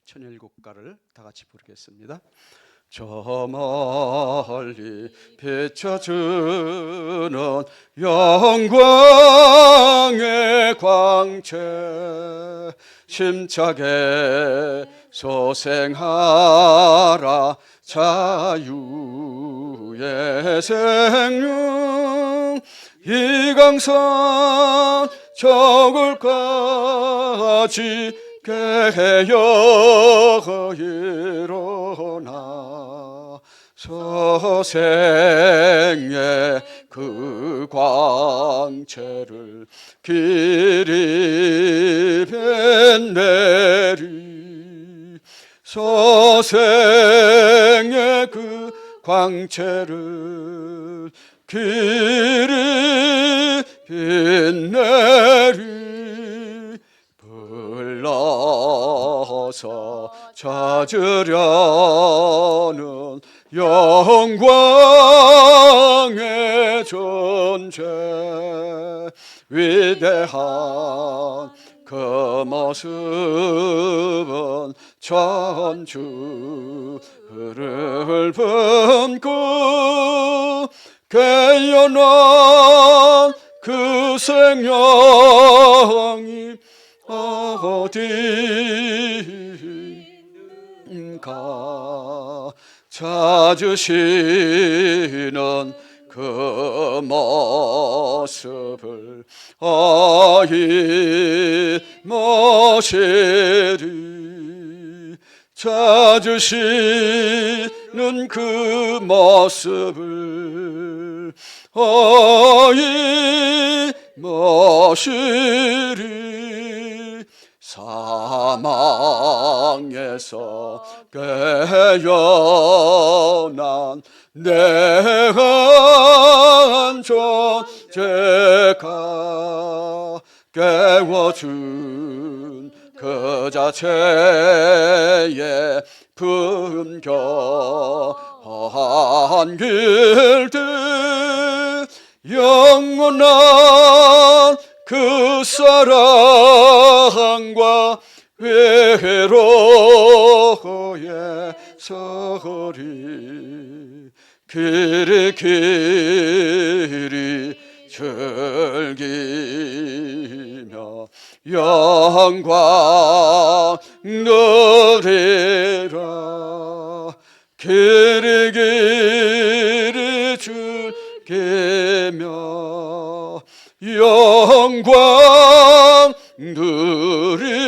천일국가를 다 같이 부르겠습니다. 저 멀리 비춰주는 영광의 광채, 힘차게 소생하라 자유의 생명. 이강산 저굴까지 깨어 일어나 서생의 그 광채를 길이 빛내리. 서생의 그 광채를 길이 빛내리. 불러서 찾으려는 영광의 존재, 위대한 그 모습은 천주를 품고 깨어난 그 생명이 어딘가 찾으시는 그 모습을 모시리. 찾으시는 그 모습을 모시리. 사망에서 깨어난 내한 존재가 깨워준 그 자체의 품격한 길들, 영원한 그 사랑과 회로의 서리, 길이 즐기며 영광 누리라. 길이 즐기며 영광 누리라.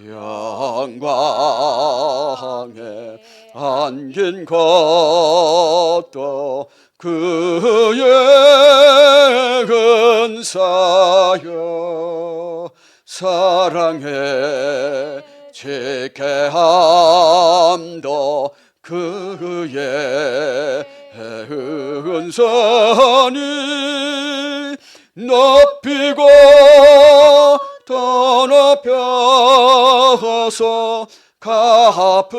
영광에 안긴 것도 그의 은사여, 사랑의 지혜함도 그의 은사니. 높이고 더 높여서 갚으려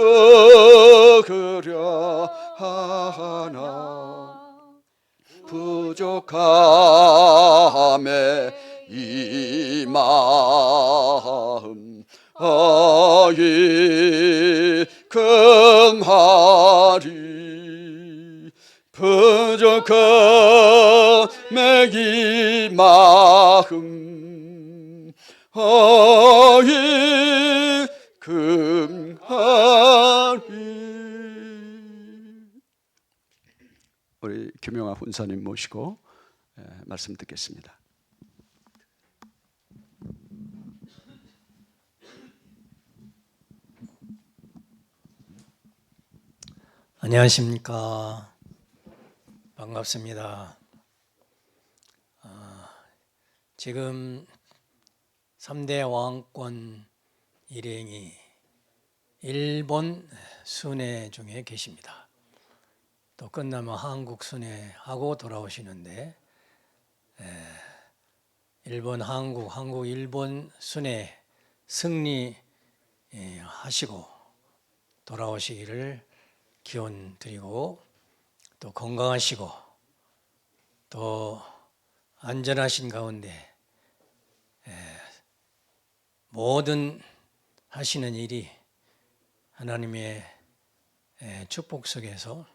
하나. 부족함에 이 마음 금하리. 부족함에 이 마음 금하리. 우리 김용아 훈사님 모시고 말씀 듣겠습니다. 안녕하십니까. 반갑습니다. 지금 3대 왕권 일행이 일본 순회 중에 계십니다. 또 끝나면 한국 순회하고 돌아오시는데, 일본, 한국, 일본 순회 승리하시고 돌아오시기를 기원 드리고, 또 건강하시고 또 안전하신 가운데 모든 하시는 일이 하나님의 축복 속에서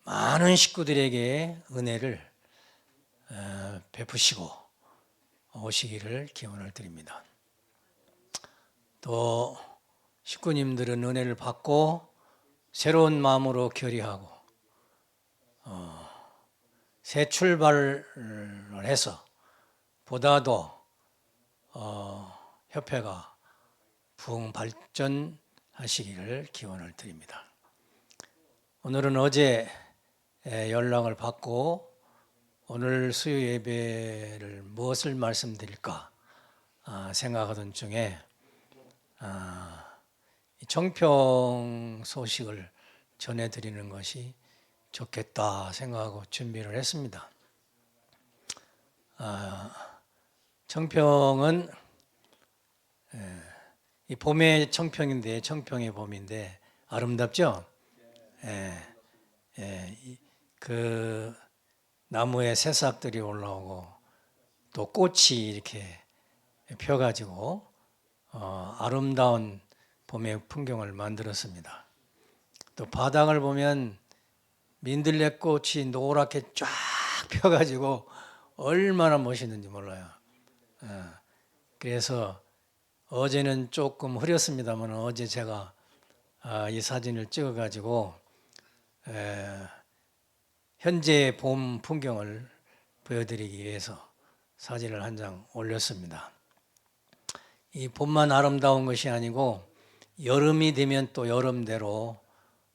많은 식구들에게 은혜를 베푸시고 오시기를 기원을 드립니다. 또 식구님들은 은혜를 받고 새로운 마음으로 결의하고 새 출발을 해서 보다 더 협회가 부흥 발전하시기를 기원을 드립니다. 오늘은 어제 연락을 받고 오늘 수요 예배를 무엇을 말씀드릴까 생각하던 중에 청평 소식을 전해드리는 것이 좋겠다 생각하고 준비를 했습니다. 청평은 이 봄의 청평인데 청평의 봄인데 아름답죠? 그 나무에 새싹들이 올라오고 또 꽃이 이렇게 펴가지고 아름다운 봄의 풍경을 만들었습니다. 또 바닥을 보면 민들레꽃이 노랗게 쫙 펴가지고 얼마나 멋있는지 몰라요. 그래서 어제는 조금 흐렸습니다만 어제 제가 이 사진을 찍어가지고 현재 봄 풍경을 보여드리기 위해서 사진을 한 장 올렸습니다. 이 봄만 아름다운 것이 아니고 여름이 되면 또 여름대로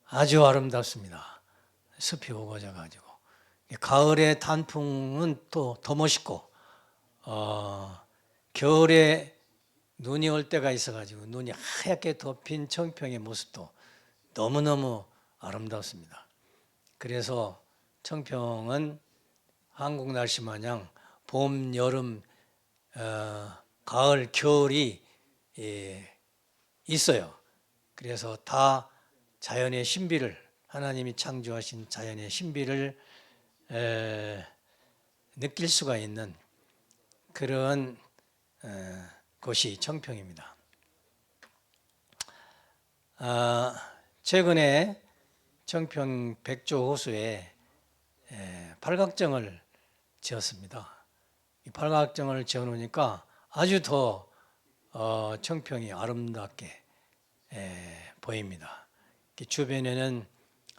아주 아름답습니다. 습이 우거져 가지고 가을의 단풍은 또 더 멋있고 겨울에 눈이 올 때가 있어 가지고 눈이 하얗게 덮인 청평의 모습도 너무너무 아름답습니다. 그래서 청평은 한국 날씨 마냥 봄, 여름, 가을, 겨울이 있어요. 그래서 다 자연의 신비를 하나님이 창조하신 자연의 신비를 느낄 수가 있는 그런 곳이 청평입니다. 최근에 청평 백조 호수에 팔각정을 지었습니다. 이 팔각정을 지어놓으니까 아주 더 청평이 아름답게 보입니다. 주변에는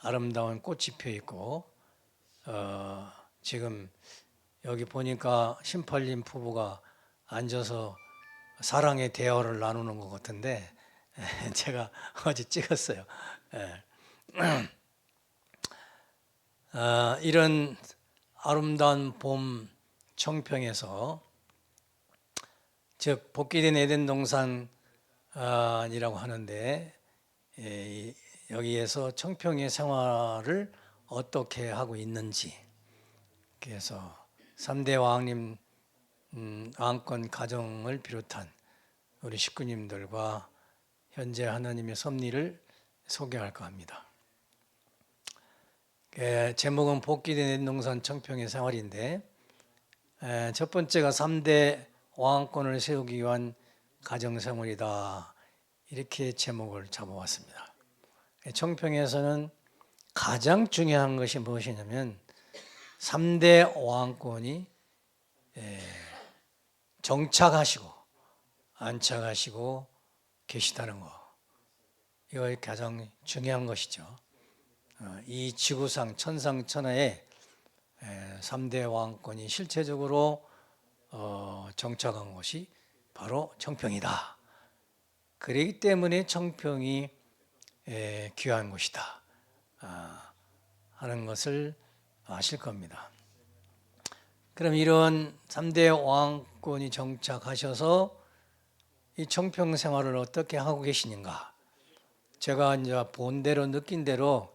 아름다운 꽃이 펴 있고 지금 여기 보니까 신팔림 부부가 앉아서 사랑의 대화를 나누는 것 같은데 제가 어제 찍었어요. 이런 아름다운 봄 청평에서 즉 복귀된 에덴 동산이라고 하는데 여기에서 청평의 생활을 어떻게 하고 있는지 그래서 3대 왕님 왕권 가정을 비롯한 우리 식구님들과 현재 하나님의 섭리를 소개할까 합니다. 제목은 복귀된 에덴 동산 청평의 생활인데 첫 번째가 3대 왕권을 세우기 위한 가정생활이다 이렇게 제목을 잡아왔습니다. 청평에서는 가장 중요한 것이 무엇이냐면 3대 왕권이 정착하시고 안착하시고 계시다는 거 이거 가장 중요한 것이죠. 이 지구상 천상천하에 3대 왕권이 실체적으로 정착한 곳이 바로 청평이다. 그렇기 때문에 청평이 귀한 곳이다 하는 것을 아실 겁니다. 그럼 이런 3대 왕권이 정착하셔서 이 청평 생활을 어떻게 하고 계시는가? 제가 이제 본 대로 느낀 대로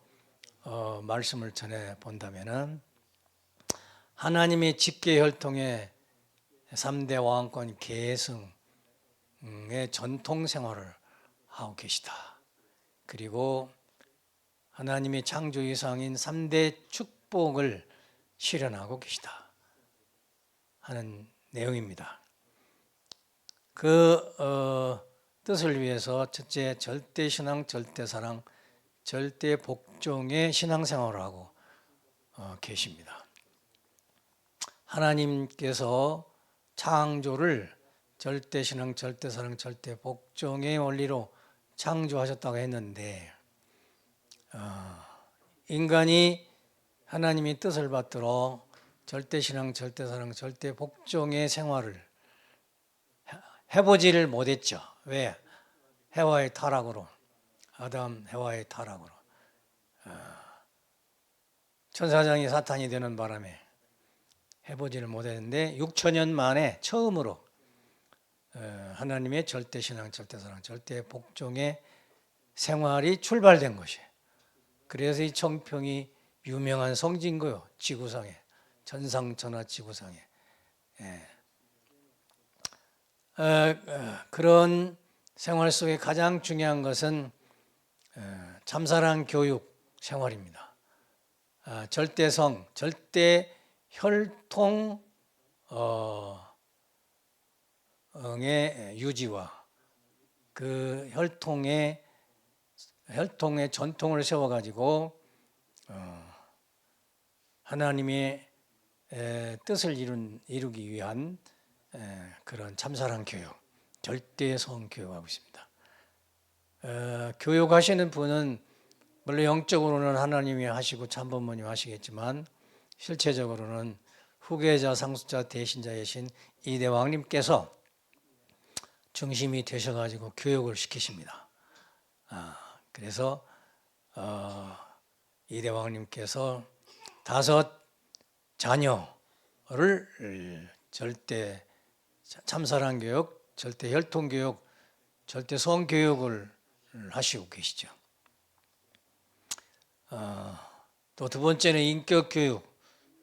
말씀을 전해 본다면은 하나님의 집계 혈통의 3대 왕권 계승의 전통 생활을 하고 계시다. 그리고 하나님의 창조 이상인 3대 축복을 실현하고 계시다 하는 내용입니다. 그 뜻을 위해서 첫째 절대 신앙, 절대 사랑, 절대 복종의 신앙생활을 하고 계십니다. 하나님께서 창조를 절대 신앙, 절대 사랑, 절대 복종의 원리로 창조하셨다고 했는데 인간이 하나님의 뜻을 받들어 절대 신앙, 절대 사랑, 절대 복종의 생활을 해보지를 못했죠. 왜? 해와의 타락으로, 아담 해와의 타락으로 천사장이 사탄이 되는 바람에 해보지를 못했는데 6천년 만에 처음으로 하나님의 절대 신앙, 절대 사랑, 절대 복종의 생활이 출발된 것이에요. 그래서 이 청평이 유명한 성지인 거요. 지구상에, 전상천하 지구상에. 그런 생활 속에 가장 중요한 것은 참사랑 교육 생활입니다. 절대성, 절대 혈통의 유지와 그 혈통의 전통을 세워가지고 하나님의 뜻을 이루기 위한 그런 참사랑 교육, 절대성 교육하고 있습니다. 교육하시는 분은 물론 영적으로는 하나님이 하시고 참부모님 하시겠지만 실체적으로는 후계자, 상속자, 대신자이신 이대왕님께서 중심이 되셔가지고 교육을 시키십니다. 그래서 이대왕님께서 5 자녀를 절대 참사랑 교육, 절대 혈통 교육, 절대 성 교육을 하시고 계시죠. 또 두 번째는 인격 교육.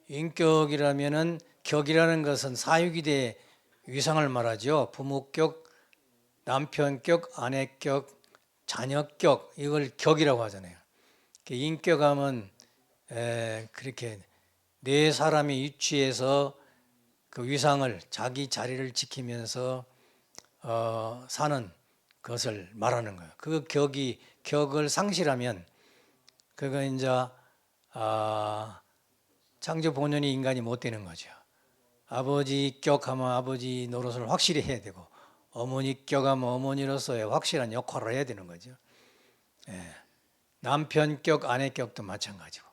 인격이라면은 격이라는 것은 사유기대의 위상을 말하죠. 부모격, 남편격, 아내격, 자녀격, 이걸 격이라고 하잖아요. 인격하면 그렇게 네 사람이 위치해서 그 위상을, 자기 자리를 지키면서 사는 것을 말하는 거예요. 그 격을 상실하면 그건 이제 창조 본연의 인간이 못 되는 거죠. 아버지 격하면 아버지 노릇을 확실히 해야 되고, 어머니 격하면 어머니로서의 확실한 역할을 해야 되는 거죠. 남편 격, 아내 격도 마찬가지고,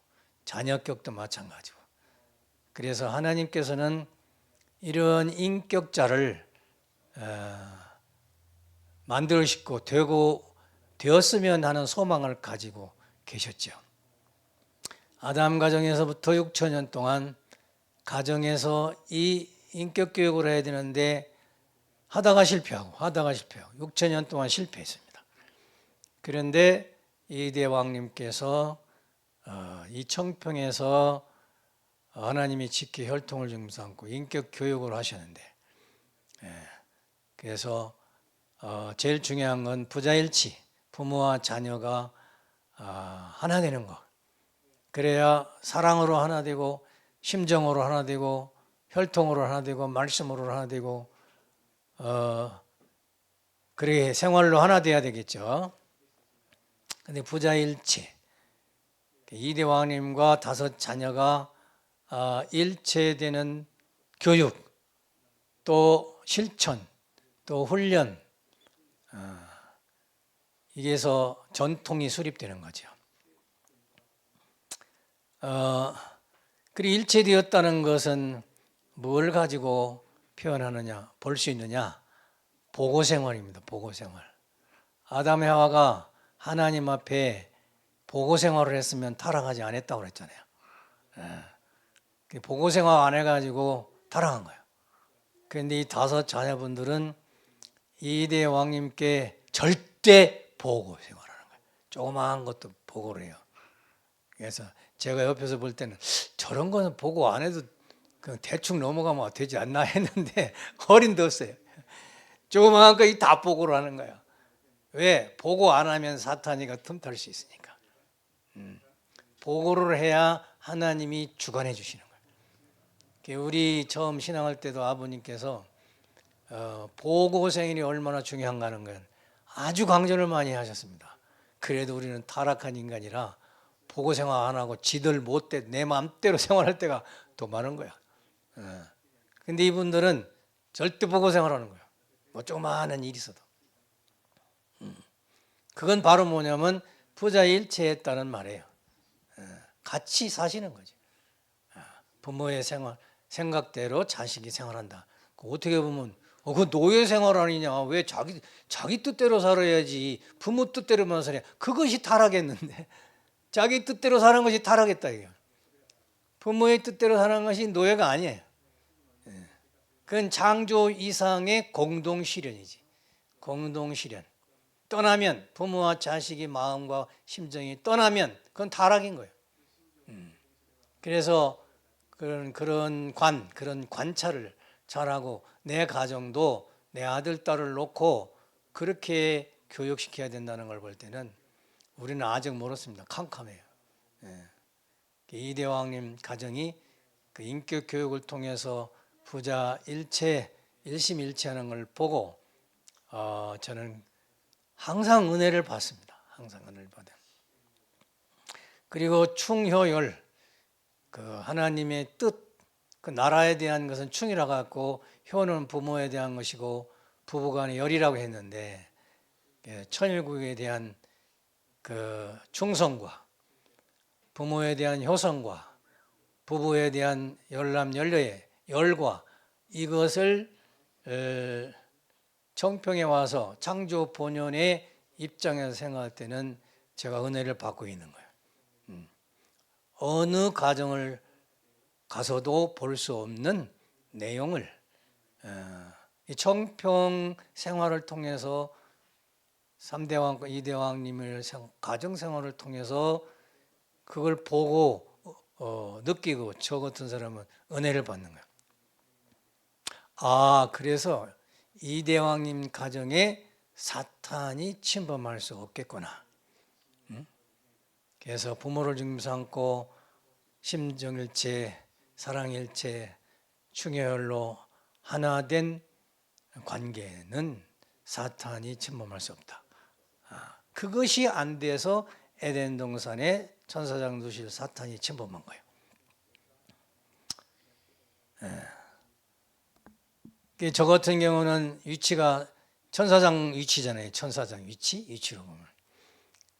자녀 격도 마찬가지고. 그래서 하나님께서는 이런 인격자를 만들시고 되었으면 하는 소망을 가지고 계셨죠. 아담 가정에서부터 6천년 동안 가정에서 이 인격 교육을 해야 되는데 하다가 실패하고 6천년 동안 실패했습니다. 그런데 이대왕님께서 이 청평에서 하나님이 지켜 혈통을 중심삼고 인격 교육을 하셨는데, 그래서 제일 중요한 건 부자일치, 부모와 자녀가 하나 되는 것. 그래야 사랑으로 하나 되고, 심정으로 하나 되고, 혈통으로 하나 되고, 말씀으로 하나 되고, 그래 생활로 하나 돼야 되겠죠. 근데 부자일치, 이대왕님과 5 자녀가 일체되는 교육, 또 실천, 또 훈련, 이게서 전통이 수립되는 거죠. 그리고 일체되었다는 것은 뭘 가지고 표현하느냐, 볼 수 있느냐? 보고생활입니다. 보고생활. 아담 해와가 하나님 앞에 보고생활을 했으면 타락하지 않았다고 그랬잖아요. 보고생활 안 해가지고 타락한 거예요. 그런데 이 5 자녀분들은 이대 왕님께 절대 보고생활하는 거예요. 조그마한 것도 보고를 해요. 그래서 제가 옆에서 볼 때는 저런 거는 보고 안 해도 그냥 대충 넘어가면 되지 않나 했는데 어림도 없어요. 조그마한 거 다 보고를 하는 거야. 왜? 보고 안 하면 사탄이가 틈탈 수 있으니까. 보고를 해야 하나님이 주관해 주시는 거예요. 우리 처음 신앙할 때도 아버님께서 보고생활이 얼마나 중요한가 하는 건 아주 강조를 많이 하셨습니다. 그래도 우리는 타락한 인간이라 보고 생활 안 하고 지들 못돼 내 마음대로 생활할 때가 더 많은 거야. 근데 이분들은 절대 보고 생활하는 거야. 뭐 조그마한 일이 있어도. 그건 바로 뭐냐면 부자일체했다는 말이에요. 같이 사시는 거지. 부모의 생각대로 자식이 생활한다. 어떻게 보면 그 노예 생활 아니냐? 왜 자기 뜻대로 살아야지 부모 뜻대로만 살아야 그것이 타락했는데 자기 뜻대로 사는 것이 타락했다 이거. 부모의 뜻대로 사는 것이 노예가 아니에요. 그건 창조 이상의 공동 실현이지. 공동 실현. 떠나면 부모와 자식의 마음과 심정이 떠나면 그건 타락인 거예요. 그래서 그런 관찰을 잘하고 내 가정도 내 아들 딸을 놓고 그렇게 교육시켜야 된다는 걸 볼 때는 우리는 아직 멀었습니다. 캄캄해요. 이대왕님 가정이 그 인격 교육을 통해서 부자 일심일체하는 걸 보고 저는 항상 은혜를 받습니다. 항상 은혜를 받아요. 그리고 충효열, 그 하나님의 뜻, 그 나라에 대한 것은 충이라고 했고 효는 부모에 대한 것이고 부부간의 열이라고 했는데 천일국에 대한 그 충성과 부모에 대한 효성과 부부에 대한 열남열녀의 열과 이것을 청평에 와서 창조 본연의 입장에서 생각할 때는 제가 은혜를 받고 있는 거예요. 어느 가정을 가서도 볼 수 없는 내용을 이 청평 생활을 통해서 3대왕, 2대왕님을 가정 생활을 통해서 그걸 보고 느끼고 저 같은 사람은 은혜를 받는 거예요. 그래서 2대왕님 가정에 사탄이 침범할 수 없겠구나. 그래서 부모를 중심 삼고 심정일체, 사랑일체, 충혈로 하나 된 관계는 사탄이 침범할 수 없다. 그것이 안 돼서 에덴 동산에 천사장 두실 사탄이 침범한 거예요. 저 같은 경우는 위치가 천사장 위치잖아요. 천사장 위치로 보면.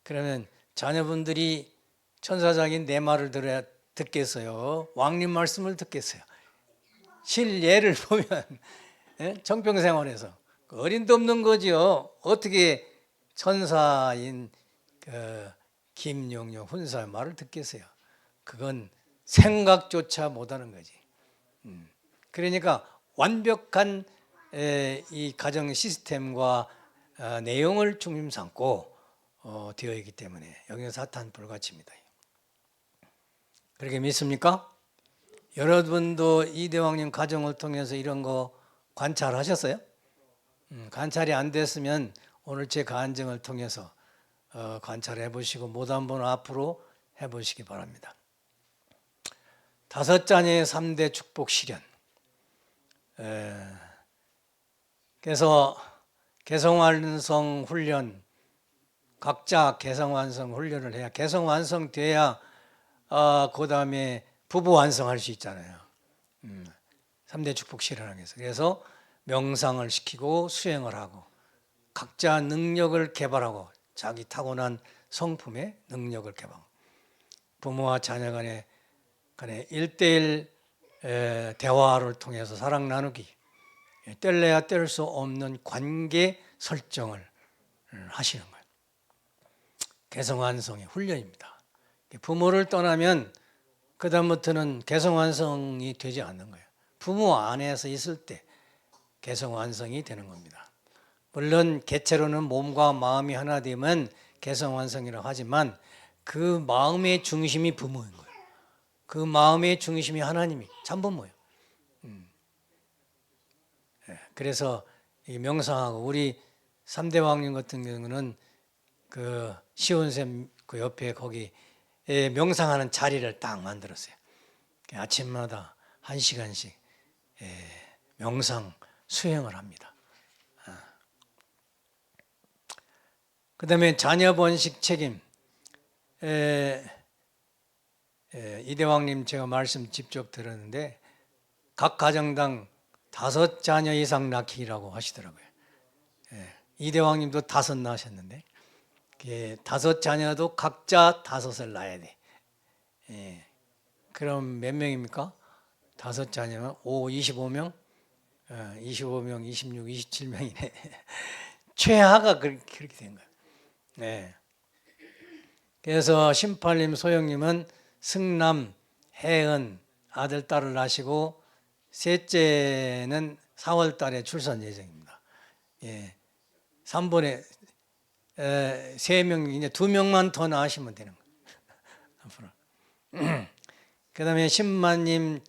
그러면 자녀분들이 천사장인 내 말을 들어야 듣겠어요? 왕님 말씀을 듣겠어요? 실예를 보면 청평생활에서 어림도 없는 거지요. 어떻게 천사인 그 김용용 훈사의 말을 듣겠어요? 그건 생각조차 못하는 거지. 그러니까 완벽한 이 가정 시스템과 내용을 중심 삼고 되어 있기 때문에 여기는 사탄 불가치입니다. 그렇게 믿습니까? 여러분도 이대왕님 가정을 통해서 이런 거 관찰하셨어요? 관찰이 안 됐으면 오늘 제 간증을 통해서 관찰해 보시고 못 한번 앞으로 해보시기 바랍니다. 다섯 자녀의 3대 축복 실현. 그래서 개성완성 훈련, 각자 개성완성 훈련을 해야 개성완성돼야 그 다음에 부부 완성할 수 있잖아요. 3대 축복 실현하기 위해서. 그래서 명상을 시키고 수행을 하고 각자 능력을 개발하고 자기 타고난 성품의 능력을 개발하고 부모와 자녀 간의 1대1 대화를 통해서 사랑 나누기, 뗄래야 뗄 수 없는 관계 설정을 하시는 거예요. 개성완성의 훈련입니다. 부모를 떠나면 그 다음부터는 개성완성이 되지 않는 거예요. 부모 안에서 있을 때 개성완성이 되는 겁니다. 물론 개체로는 몸과 마음이 하나 되면 개성완성이라고 하지만 그 마음의 중심이 부모인 거예요. 그 마음의 중심이 하나님이 참부모예요. 그래서 명상하고 우리 3대 왕님 같은 경우는 그 시온샘 그 옆에 거기 명상하는 자리를 딱 만들었어요. 아침마다 1시간씩 명상 수행을 합니다. 그다음에 자녀 번식 책임. 이대왕님 제가 말씀 직접 들었는데 각 가정당 5자녀 이상 낳기라고 하시더라고요. 이대왕님도 5 낳으셨는데 5자녀도 각자 5을 낳아야 돼. 그럼 몇 명입니까? 5자녀면 5, 25명? 25명, 26, 27명이네. 최하가 그렇게 된 거예요. 네. 그래서 신팔님, 소영님은 승남, 혜은 아들, 딸을 낳으시고 셋째는 4월 달에 출산 예정입니다. 3번에 3명, 이제 2명만 더 낳으시면 되는 거예요. 앞으로. 그 다음에 신마님,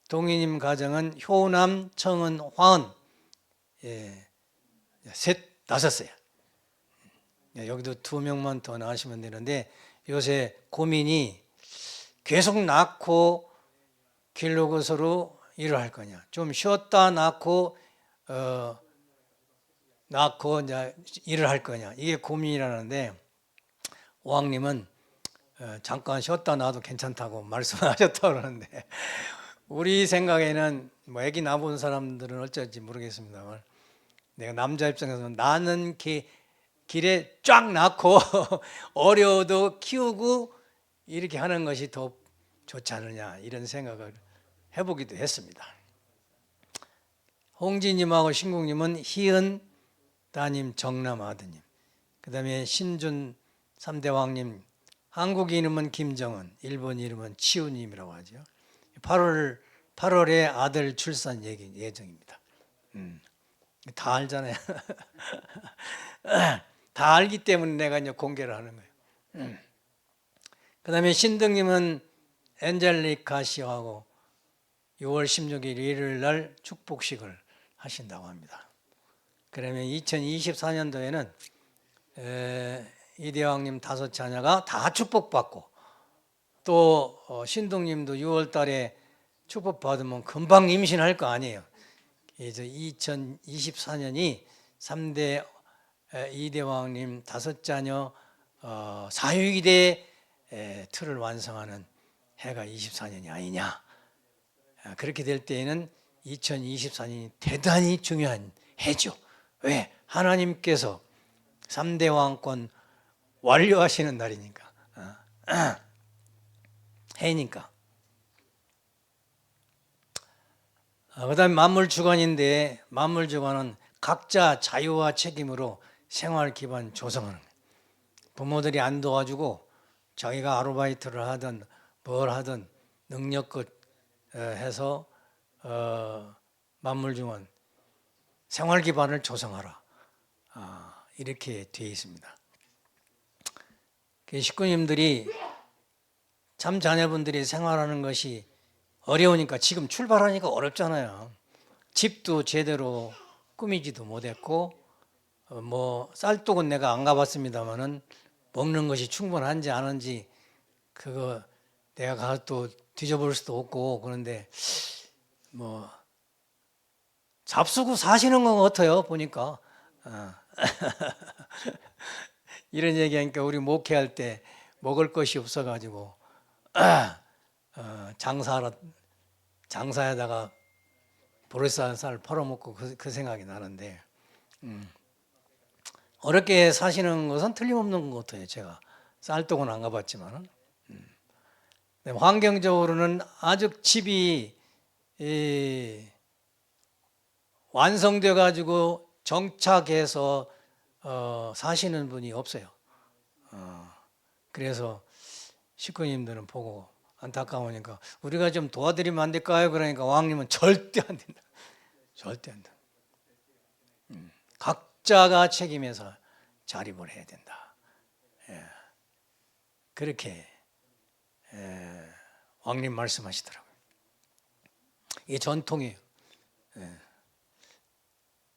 동희님 가정은 효남, 청은, 화은 셋 낳았어요. 여기도 2명만 더 낳으시면 되는데 요새 고민이 계속 낳고 길로것으로 일을 할 거냐, 좀 쉬었다 낳고 이제 일을 할 거냐, 이게 고민이라는데 오왕님은 잠깐 쉬었다 놔도 괜찮다고 말씀하셨다고 그러는데 우리 생각에는 뭐 아기 낳아본 사람들은 어쩔지 모르겠습니다만 내가 남자 입장에서는 나는 길에 쫙 낳고 어려워도 키우고 이렇게 하는 것이 더 좋지 않느냐 이런 생각을 해보기도 했습니다. 홍진님하고 신국님은 희은 따님, 정남 아드님, 그 다음에 신준 3대왕님, 한국 이름은 김정은, 일본 이름은 치우님이라고 하죠. 8월에 아들 출산 예정입니다. 다 알잖아요. 다 알기 때문에 내가 이제 공개를 하는 거예요. 그 다음에 신등님은 엔젤리카 씨하고 6월 16일 일요일 날 축복식을 하신다고 합니다. 그러면 2024년도에는 이대왕님 5자녀가 다 축복받고 또 신동님도 6월 달에 축복받으면 금방 임신할 거 아니에요. 그래서 2024년이 3대 이대왕님 5자녀 사유기대 틀을 완성하는 해가 24년이 아니냐. 그렇게 될 때에는 2024년이 대단히 중요한 해죠. 왜? 하나님께서 3대 왕권 완료하시는 날이니까. 해니까. 그 다음에 만물주관인데 만물주관은 각자 자유와 책임으로 생활 기반 조성하는 거예요. 부모들이 안 도와주고 자기가 아르바이트를 하든 뭘 하든 능력껏 해서 만물주관 생활 기반을 조성하라. 이렇게 되어 있습니다. 식구님들이 참 자녀분들이 생활하는 것이 어려우니까 지금 출발하니까 어렵잖아요. 집도 제대로 꾸미지도 못했고 뭐 쌀독은 내가 안 가봤습니다만은 먹는 것이 충분한지 아닌지 그거 내가 가서 또 뒤져볼 수도 없고 그런데 뭐 잡수고 사시는 건 어때요? 보니까 이런 얘기하니까 우리 목회할 때 먹을 것이 없어가지고 장사에다가 보리쌀 팔아먹고 그 생각이 나는데 어렵게 사시는 것은 틀림없는 것 같아요. 제가 쌀독은 안 가봤지만은 환경적으로는 아직 집이 완성돼 가지고 정착해서 사시는 분이 없어요. 그래서 식구님들은 보고 안타까우니까 우리가 좀 도와드리면 안 될까요? 그러니까 왕님은 절대 안 된다. 절대 안 된다. 각자가 책임해서 자립을 해야 된다. 그렇게 왕님 말씀하시더라고요. 이게 전통이에요.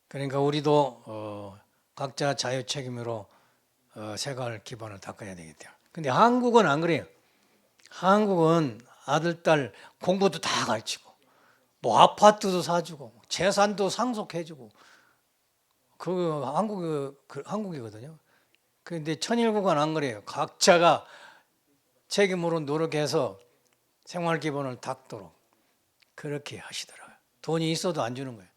그러니까 우리도 각자 자유 책임으로 생활 기반을 닦아야 되겠대요. 근데 한국은 안 그래요. 한국은 아들, 딸 공부도 다 가르치고 뭐 아파트도 사주고 재산도 상속해주고 그 한국이거든요. 그런데 천일국은 안 그래요. 각자가 책임으로 노력해서 생활 기본을 닦도록 그렇게 하시더라고요. 돈이 있어도 안 주는 거예요.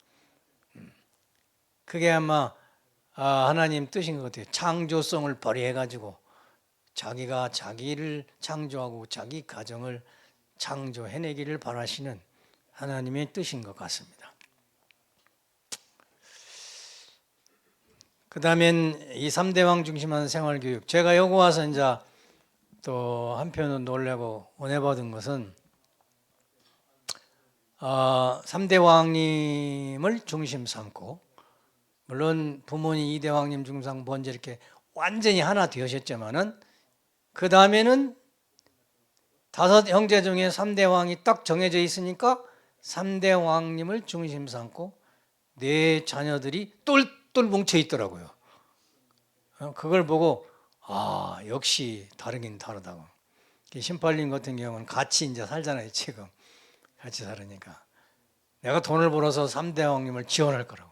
그게 아마 하나님 뜻인 것 같아요. 창조성을 발휘해가지고 자기가 자기를 창조하고 자기 가정을 창조해내기를 바라시는 하나님의 뜻인 것 같습니다. 그 다음엔 이 3대 왕 중심한 생활교육. 제가 여기 와서 이제 또 한편으로 놀라고 은혜 받은 것은 3대 왕님을 중심 삼고, 물론 부모님 2대 왕님 중상 번제 이렇게 완전히 하나 되셨지만은 그 다음에는 5 형제 중에 3대 왕이 딱 정해져 있으니까 3대 왕님을 중심 삼고 내 자녀들이 똘똘 뭉쳐 있더라고요. 그걸 보고 역시 다르긴 다르다고. 신팔님 같은 경우는 같이 이제 살잖아요. 지금 같이 살으니까 내가 돈을 벌어서 3대 왕님을 지원할 거라고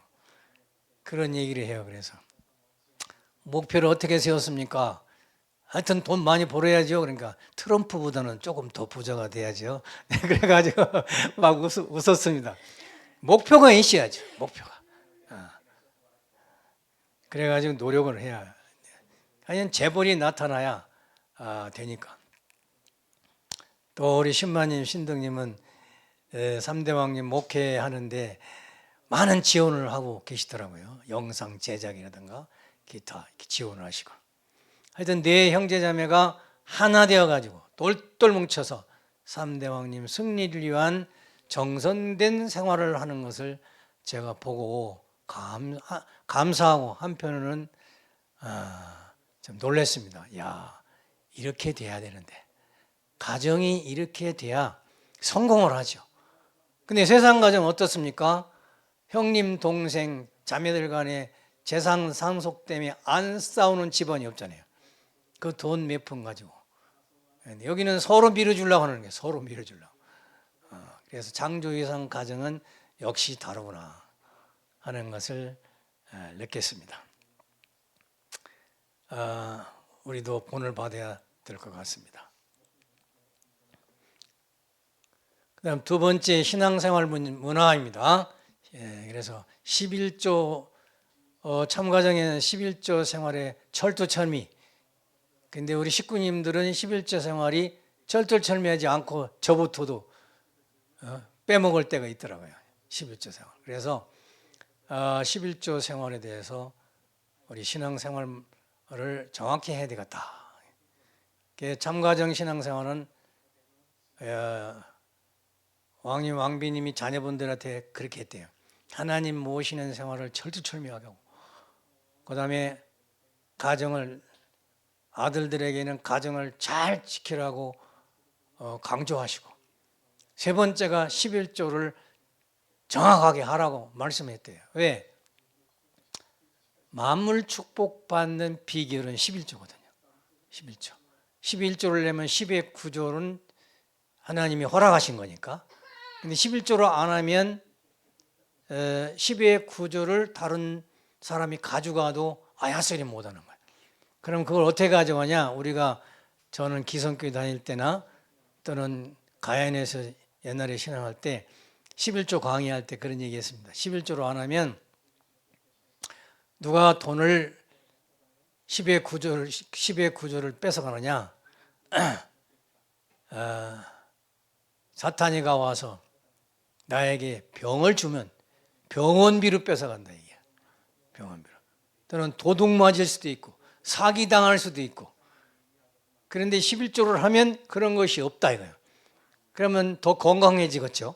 그런 얘기를 해요. 그래서 목표를 어떻게 세웠습니까? 하여튼 돈 많이 벌어야죠. 그러니까 트럼프보다는 조금 더 부자가 돼야죠. 그래가지고 막 웃었습니다. 목표가 있어야죠. 목표가. 그래가지고 노력을 해야. 하여튼 재벌이 나타나야 되니까. 또 우리 신마님, 신덕님은 3대 왕님 목회하는데 많은 지원을 하고 계시더라고요. 영상 제작이라든가 기타 이렇게 지원을 하시고. 하여튼 네 형제자매가 하나 되어가지고 똘똘 뭉쳐서 3대 왕님 승리를 위한 정성된 생활을 하는 것을 제가 보고 감사하고 한편으로는 좀 놀랐습니다. 야, 이렇게 돼야 되는데 가정이 이렇게 돼야 성공을 하죠. 근데 세상 가정 어떻습니까? 형님, 동생, 자매들 간에 재산 상속 때문에 안 싸우는 집안이 없잖아요. 그 돈 몇 푼 가지고. 여기는 서로 밀어주려고 하는 거예요. 서로 밀어주려고. 그래서 장조이상 가정은 역시 다르구나 하는 것을 느꼈습니다. 우리도 본을 받아야 될 것 같습니다. 그 다음 두 번째 신앙생활 문화입니다. 그래서 11조 참가정에는 11조 생활의 철두철미. 근데 우리 식구님들은 11조 생활이 철두철미하지 않고 저부터도 빼먹을 때가 있더라고요. 11조 생활. 그래서 11조 생활에 대해서 우리 신앙생활을 정확히 해야 되겠다. 참가정 신앙생활은 왕님, 왕비님이 자녀분들한테 그렇게 했대요. 하나님 모시는 생활을 철두철미하게 하고, 그 다음에 가정을, 아들들에게는 가정을 잘 지키라고 강조하시고, 세 번째가 11조를 정확하게 하라고 말씀했대요. 왜? 만물 축복받는 비결은 11조거든요. 11조. 11조를 내면 10의 9조는 하나님이 허락하신 거니까. 근데 11조로 안 하면 10의 9조를 다른 사람이 가져가도 아야소리 못하는 거예요. 그럼 그걸 어떻게 가져가냐? 저는 기성교회 다닐 때나 또는 가야인에서 옛날에 신앙할 때 11조 강의할 때 그런 얘기 했습니다. 11조로 안 하면 누가 돈을 10의 9조를 뺏어가느냐? 사탄이가 와서 나에게 병을 주면 병원비로 뺏어간다 이게. 병원비로. 또는 도둑 맞을 수도 있고 사기당할 수도 있고. 그런데 11조를 하면 그런 것이 없다 이거예요. 그러면 더 건강해지겠죠.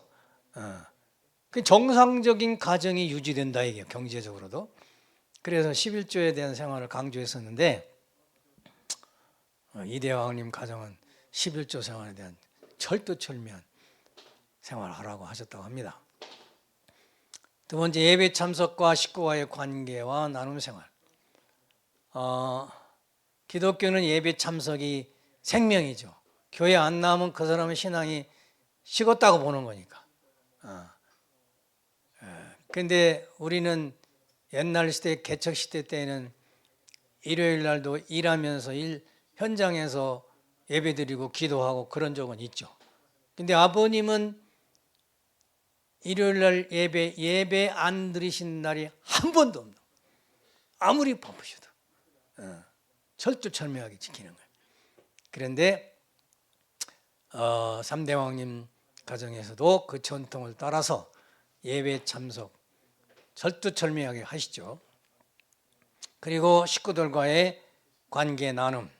그 정상적인 가정이 유지된다 이게 경제적으로도. 그래서 11조에 대한 생활을 강조했었는데 이대왕님 가정은 11조 생활에 대한 철두철미한 생활을 하라고 하셨다고 합니다. 두 번째, 예배 참석과 식구와의 관계와 나눔 생활. 기독교는 예배 참석이 생명이죠. 교회 안 나오면 그 사람의 신앙이 식었다고 보는 거니까. 그런데 우리는 옛날 시대, 개척 시대 때는 일요일 날도 일하면서 현장에서 예배드리고 기도하고 그런 적은 있죠. 근데 아버님은 일요일 날 예배 안 드리신 날이 한 번도 없는 거예요. 아무리 바쁘셔도 철두철미하게 지키는 거예요. 그런데 3대 왕님 가정에서도 그 전통을 따라서 예배 참석 철두철미하게 하시죠. 그리고 식구들과의 관계 나눔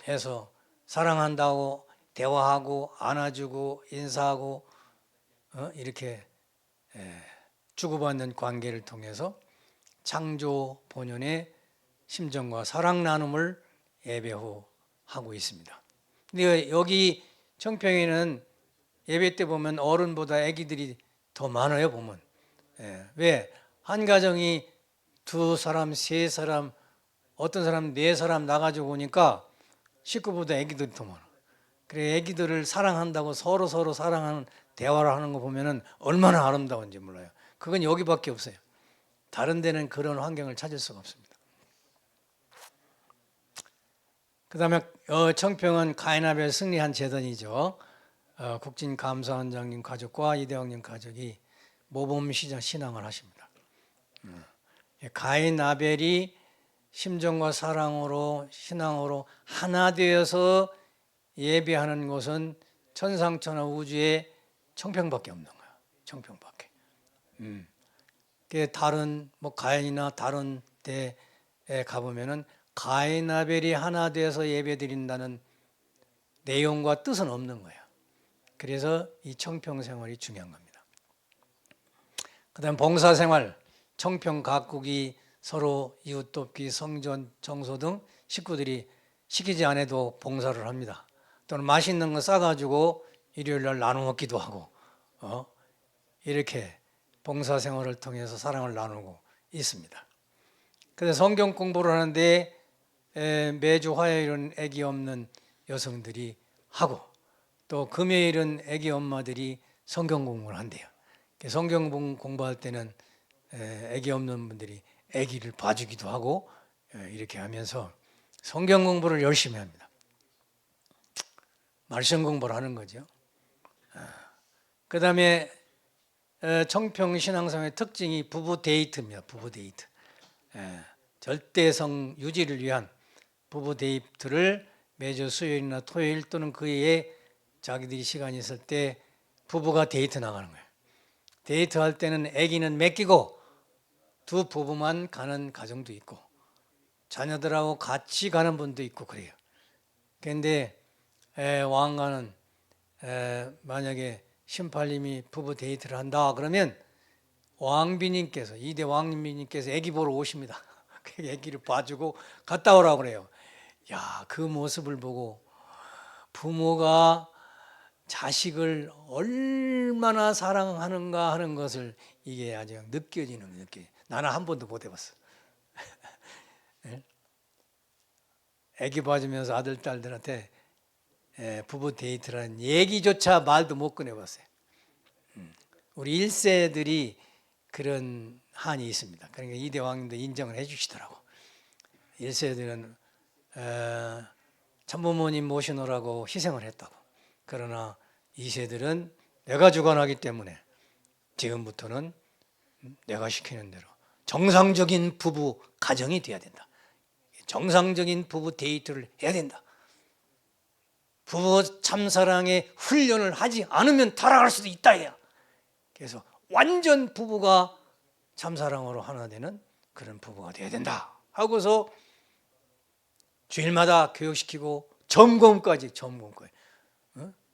해서 사랑한다고 대화하고 안아주고 인사하고 이렇게 주고받는 관계를 통해서 창조 본연의 심정과 사랑 나눔을 예배 후 하고 있습니다. 근데 여기 청평에는 예배 때 보면 어른보다 아기들이 더 많아요. 보면 왜? 한 가정이 2사람, 3사람, 어떤 사람 4사람 나가지고 오니까 식구보다 아기들이 더 많아. 그래, 아기들을 사랑한다고 서로 사랑하는 대화를 하는 거 보면은 얼마나 아름다운지 몰라요. 그건 여기밖에 없어요. 다른 데는 그런 환경을 찾을 수가 없습니다. 그 다음에 청평은 가인아벨 승리한 재단이죠. 국진감사원장님 가족과 이대왕님 가족이 모범시장 신앙을 하십니다. 가인아벨이 심정과 사랑으로 신앙으로 하나 되어서 예배하는 곳은 천상천하 우주에 청평밖에 없는 거야. 청평밖에. 다른 가인이나 다른 데에 가보면은 가인 아벨이 하나 되어서 예배드린다는 내용과 뜻은 없는 거예요. 그래서 이 청평 생활이 중요한 겁니다. 그다음 봉사생활, 청평 각국이 서로 이웃 돕기, 성전 청소 등 식구들이 시키지 않아도 봉사를 합니다. 또는 맛있는 거 싸가지고 일요일 날 나눠 먹기도 하고 이렇게 봉사생활을 통해서 사랑을 나누고 있습니다. 그래서 성경 공부를 하는데 매주 화요일은 아기 없는 여성들이 하고 또 금요일은 아기 엄마들이 성경 공부를 한대요. 성경 공부할 때는 아기 없는 분들이 아기를 봐주기도 하고 이렇게 하면서 성경 공부를 열심히 합니다. 말씀 공부를 하는 거죠. 그 다음에 청평 신앙생활의 특징이 부부 데이트입니다. 부부 데이트. 절대성 유지를 위한 부부 데이트를 매주 수요일이나 토요일 또는 그 외에 자기들이 시간이 있을 때 부부가 데이트 나가는 거예요. 데이트할 때는 아기는 맡기고 두 부부만 가는 가정도 있고 자녀들하고 같이 가는 분도 있고 그래요. 그런데 왕가는 만약에 신팔님이 부부 데이트를 한다 그러면 왕비님께서 이대 왕비님께서 아기 보러 오십니다. 그 아기를 봐주고 갔다 오라고 그래요. 야, 그 모습을 보고 부모가 자식을 얼마나 사랑하는가 하는 것을 이게 아주 느껴지는. 나는 한 번도 못 해봤어. 아기 봐주면서 아들 딸들한테 부부 데이트라는 얘기조차 말도 못 꺼내봤어요. 우리 1세들이 그런 한이 있습니다. 그러니까 이대 왕님도 인정을 해주시더라고. 1세들은 참부모님 모시느라고 희생을 했다고. 그러나 2세들은 내가 주관하기 때문에 지금부터는 내가 시키는 대로 정상적인 부부 가정이 돼야 된다. 정상적인 부부 데이트를 해야 된다. 부부 참사랑의 훈련을 하지 않으면 타락할 수도 있다. 그래서 완전 부부가 참사랑으로 하나 되는 그런 부부가 돼야 된다 하고서 주일마다 교육시키고 점검까지.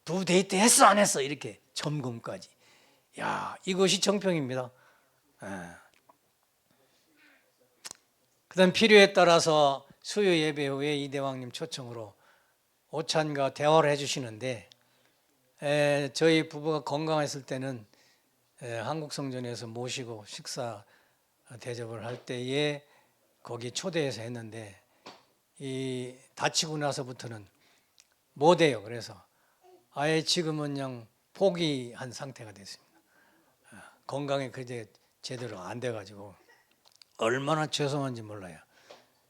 부부 데이트 했어 안 했어 이렇게 점검까지. 야, 이것이 청평입니다. 그다음 필요에 따라서 수요 예배 후에 이대왕님 초청으로 오찬과 대화를 해주시는데 저희 부부가 건강했을 때는 한국 성전에서 모시고 식사 대접을 할 때에 거기 초대해서 했는데 이 다치고 나서부터는 못해요. 그래서 아예 지금은 그냥 포기한 상태가 됐습니다. 건강에 그제 제대로 안 돼가지고 얼마나 죄송한지 몰라요.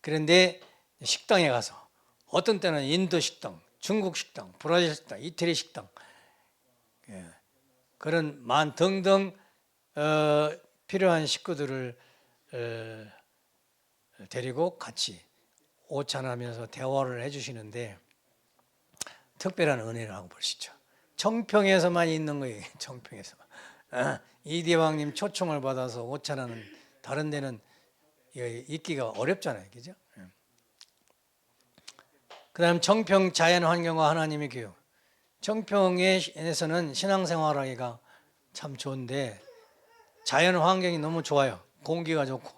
그런데 식당에 가서 어떤 때는 인도 식당, 중국 식당, 브라질 식당, 이태리 식당, 그런 등등 필요한 식구들을 데리고 같이 오찬하면서 대화를 해주시는데 특별한 은혜라고 볼 수 있죠. 청평에서만 있는 거예요. 청평에서만. 이대왕님 초청을 받아서 오찬하는 다른 데는 있기가 어렵잖아요, 그죠? 그다음 청평 자연환경과 하나님의 교육. 청평에서는 신앙생활하기가 참 좋은데 자연환경이 너무 좋아요. 공기가 좋고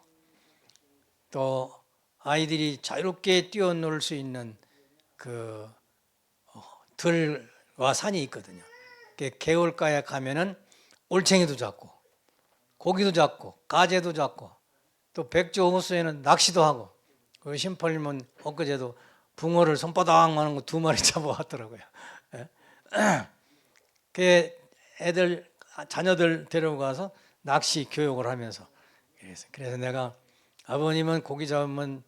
또 아이들이 자유롭게 뛰어놀 수 있는 그 들과 산이 있거든요. 개울가에 가면은 올챙이도 잡고 고기도 잡고 가재도 잡고 또 백조 호수에는 낚시도 하고 그 심펄님은 엊그제도 붕어를 손바닥만한 거 2마리 잡아왔더라고요. 그 애들 자녀들 데려가서 낚시 교육을 하면서 그래서 내가 아버님은 고기 잡으면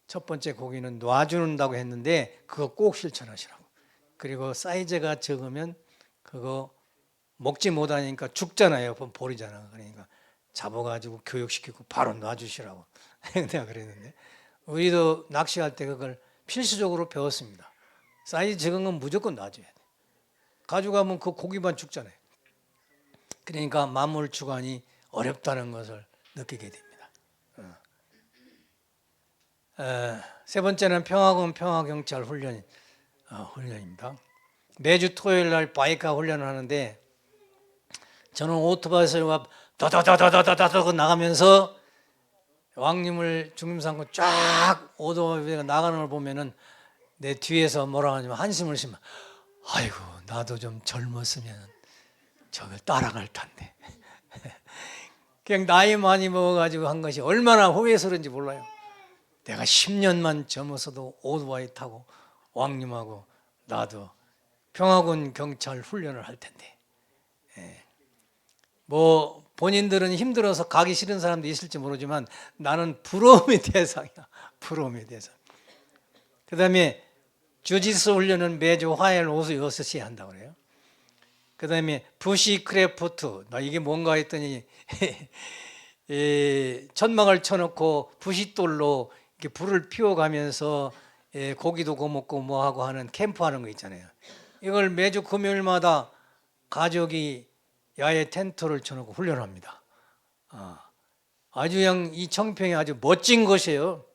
첫 번째 고기는 놔준다고 했는데 그거 꼭 실천하시라고. 그리고 사이즈가 적으면 그거 먹지 못하니까 죽잖아요. 버리잖아. 그러니까 잡아가지고 교육시키고 바로 놔주시라고 내가 그랬는데 우리도 낚시할 때 그걸 필수적으로 배웠습니다. 사이즈 적은 건 무조건 놔줘야 돼. 가져가면 그 고기만 죽잖아요. 그러니까 만물 주관이 어렵다는 것을 느끼게 됩니다. 세 번째는 평화군 평화경찰 훈련입니다. 매주 토요일 날 바이크 훈련을 하는데 저는 오토바이에서 다다다다다다다 나가면서 왕님을 중림 삼고 쫙 오토바이가 나가는 걸 보면은 내 뒤에서 뭐라 하냐면 한숨을 쉬면 아이고 나도 좀 젊었으면 저걸 따라갈 텐데 그냥 나이 많이 먹어가지고 한 것이 얼마나 후회스러운지 몰라요. 내가 10년만 젊었어도 오토바이 타고 왕님하고 나도 평화군 경찰 훈련을 할 텐데 뭐 본인들은 힘들어서 가기 싫은 사람도 있을지 모르지만 나는 부러움의 대상이야. 부러움의 대상. 그 다음에 주짓수 훈련은 매주 화요일 오후 6시에 한다고 그래요. 그 다음에 부시크래프트, 나 이게 뭔가 했더니 천막을 쳐놓고 부싯돌로 이렇게 불을 피워가면서 고기도 구워먹고 뭐하고 하는 캠프하는 거 있잖아요. 이걸 매주 금요일마다 가족이 야외 텐트를 쳐놓고 훈련합니다. 아주 그냥 이 청평이 아주 멋진 것이에요.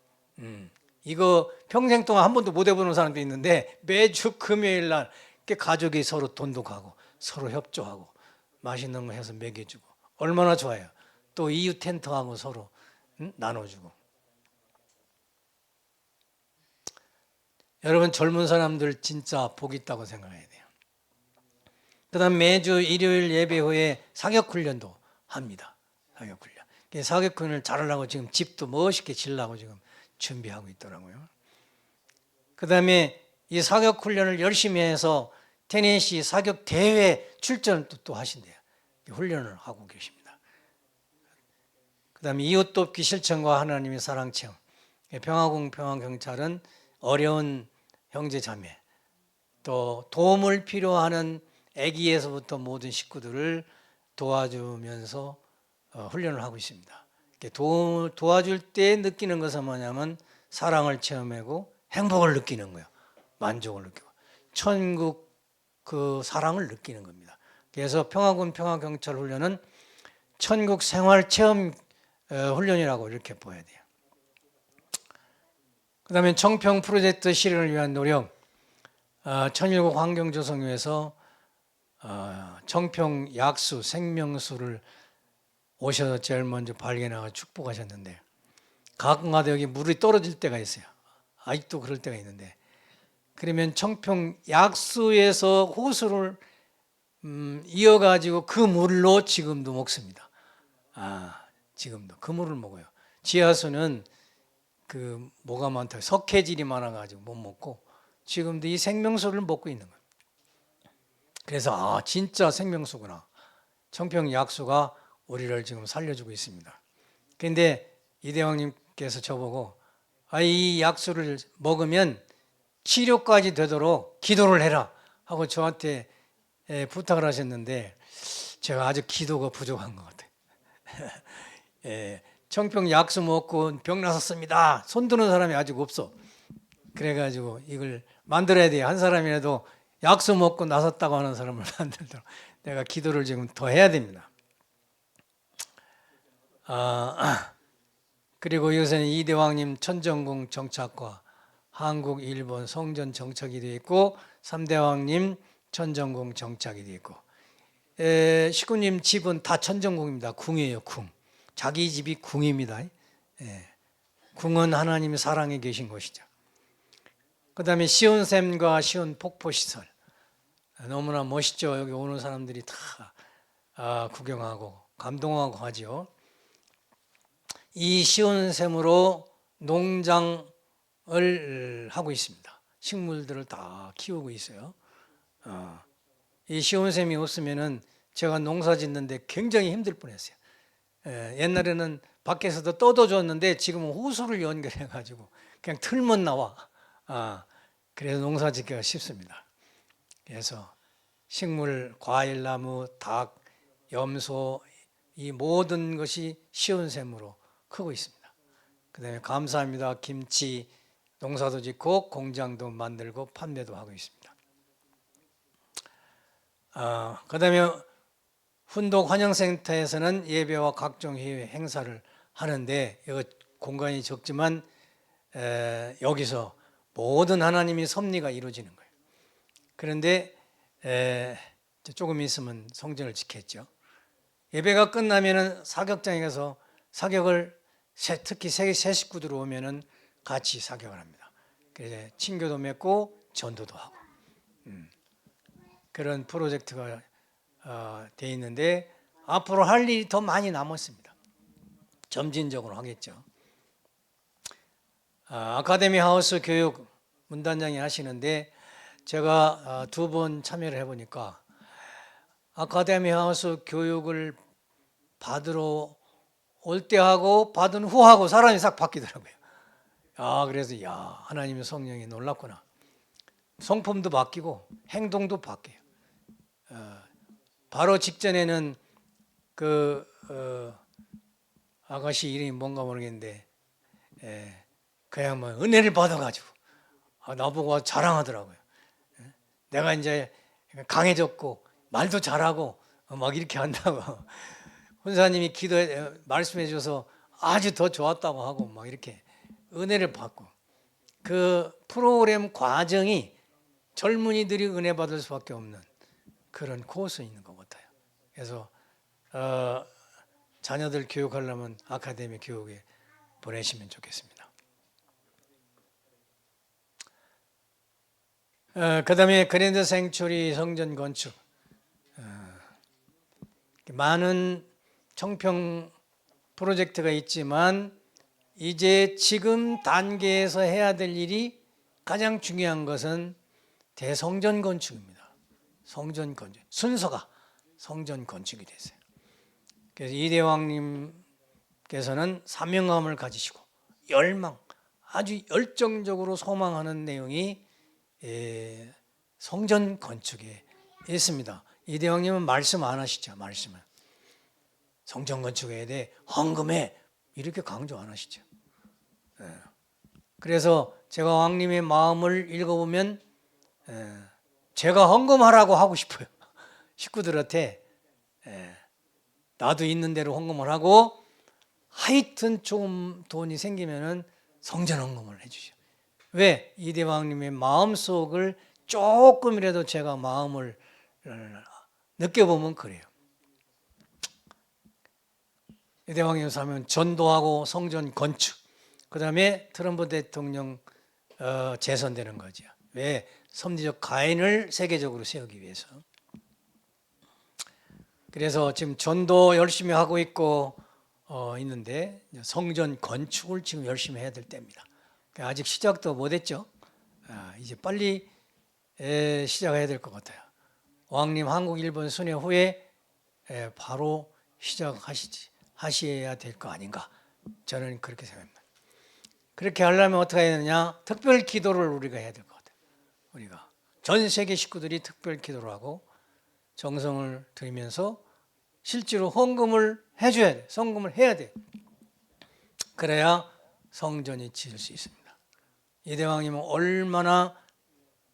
이거 평생 동안 한 번도 못 해보는 사람도 있는데 매주 금요일 날 가족이 서로 돈도 가고 서로 협조하고 맛있는 거 해서 먹여주고 얼마나 좋아요. 또 이웃 텐트하고 서로 나눠주고. 여러분 젊은 사람들 진짜 복 있다고 생각해야 돼요. 그 다음 매주 일요일 예배 후에 사격훈련도 합니다. 사격훈련. 사격훈련을 잘하려고 지금 집도 멋있게 지으려고 지금 준비하고 있더라고요. 그 다음에 이 사격훈련을 열심히 해서 테네시 사격대회 출전을 또 하신대요. 훈련을 하고 계십니다. 그 다음에 이웃돕기 실천과 하나님의 사랑체험. 평화군 평화경찰은 어려운 형제자매 또 도움을 필요하는 아기에서부터 모든 식구들을 도와주면서 훈련을 하고 있습니다. 도와줄 때 느끼는 것은 뭐냐면 사랑을 체험하고 행복을 느끼는 거예요. 만족을 느끼고 천국 그 사랑을 느끼는 겁니다. 그래서 평화군 평화경찰 훈련은 천국 생활 체험 훈련이라고 이렇게 보아야 돼요. 그 다음에 청평 프로젝트 실현을 위한 노력. 천일국 환경조성위에서 청평 약수 생명수를 오셔서 제일 먼저 발견하고 축복하셨는데 가끔가다 여기 물이 떨어질 때가 있어요. 아직도 그럴 때가 있는데 그러면 청평 약수에서 호수를 이어가지고 그 물로 지금도 먹습니다. 지금도 그 물을 먹어요. 지하수는 그 뭐가 많다 석회질이 많아가지고 못 먹고 지금도 이 생명수를 먹고 있는 거예요. 그래서 진짜 생명수구나. 청평 약수가 우리를 지금 살려주고 있습니다. 그런데 이대왕님께서 저보고 이 약수를 먹으면 치료까지 되도록 기도를 해라 하고 저한테 부탁을 하셨는데 제가 아직 기도가 부족한 것 같아요. 청평 약수 먹고 병 나섰습니다. 손 드는 사람이 아직 없어. 그래가지고 이걸 만들어야 돼요. 한 사람이라도 약수 먹고 나섰다고 하는 사람을 만들도록 내가 기도를 지금 더 해야 됩니다. 그리고 요새는 이대왕님 천정궁 정착과 한국, 일본 성전 정착이 되어 있고 3대왕님 천정궁 정착이 되어 있고 식구님 집은 다 천정궁입니다. 궁이에요. 궁. 자기 집이 궁입니다. 궁은 하나님의 사랑에 계신 곳이죠. 그 다음에 시온샘과 시온 폭포시설 너무나 멋있죠. 여기 오는 사람들이 다 구경하고 감동하고 하죠. 이 시온샘으로 농장을 하고 있습니다. 식물들을 다 키우고 있어요. 이 시온샘이 없으면은 제가 농사 짓는데 굉장히 힘들 뻔했어요. 옛날에는 밖에서도 떠도줬는데 지금은 호수를 연결해 가지고 그냥 틀면 나와. 그래서 농사 짓기가 쉽습니다. 그래서 식물, 과일나무, 닭, 염소 이 모든 것이 시온샘으로 크고 있습니다. 그 다음에 감사합니다. 김치 농사도 짓고 공장도 만들고 판매도 하고 있습니다. 그 다음에 훈독 환영센터에서는 예배와 각종 회의 행사를 하는데 이거 공간이 적지만 여기서 모든 하나님의 섭리가 이루어지는 거예요. 그런데 조금 있으면 성전을 지켰죠. 예배가 끝나면은 사격장에 가서 사격을 특히 새 식구들 오면은 같이 사격을 합니다. 그래서 친교도 맺고 전도도 하고 그런 프로젝트가 돼 있는데 앞으로 할 일이 더 많이 남았습니다. 점진적으로 하겠죠. 아카데미 하우스 교육 문단장이 하시는데 제가 2번 참여를 해보니까 아카데미 하우스 교육을 받으러 올 때하고 받은 후하고 사람이 싹 바뀌더라고요. 그래서 하나님의 성령이 놀랍구나. 성품도 바뀌고 행동도 바뀌어요. 바로 직전에는 아가씨 이름이 뭔가 모르겠는데 그냥 뭐 은혜를 받아가지고 나보고 자랑하더라고요. 내가 이제 강해졌고 말도 잘하고 막 이렇게 한다고 혼사님이 말씀해 줘서 아주 더 좋았다고 하고 막 이렇게 은혜를 받고 그 프로그램 과정이 젊은이들이 은혜 받을 수밖에 없는 그런 코스에 있는 것 같아요. 그래서 자녀들 교육하려면 아카데미 교육에 보내시면 좋겠습니다. 그 다음에 그랜드 생츄리 성전 건축 많은 청평 프로젝트가 있지만 이제 지금 단계에서 해야 될 일이 가장 중요한 것은 대성전 건축입니다. 성전 건축 순서가 성전 건축이 됐어요. 그래서 이대왕님께서는 사명감을 가지시고 아주 열정적으로 소망하는 내용이 성전 건축에 있습니다. 이대왕님은 말씀 안 하시죠. 말씀은 성전 건축에 대해 헌금해 이렇게 강조 안 하시죠. 그래서 제가 왕님의 마음을 읽어보면 제가 헌금하라고 하고 싶어요. 식구들한테 나도 있는 대로 헌금을 하고 하여튼 조금 돈이 생기면은 성전 헌금을 해주죠. 왜? 이대왕님의 마음속을 조금이라도 제가 마음을 느껴보면 그래요. 이대왕님 사면 전도하고 성전 건축, 그 다음에 트럼프 대통령 재선되는 거죠. 왜? 섭리적 가인을 세계적으로 세우기 위해서. 그래서 지금 전도 열심히 하고 있고 있는데 성전 건축을 지금 열심히 해야 될 때입니다. 아직 시작도 못했죠. 이제 빨리 시작해야 될 것 같아요. 왕님 한국 일본 순회 후에 바로 시작하셔야 될 거 아닌가 저는 그렇게 생각합니다. 그렇게 하려면 어떻게 해야 되느냐? 특별 기도를 우리가 해야 될 것 같아요. 우리가 전 세계 식구들이 특별 기도를 하고 정성을 들이면서 실제로 헌금을 해줘야 돼. 성금을 해야 돼. 그래야 성전이 지을 수 있습니다. 이대왕님은 얼마나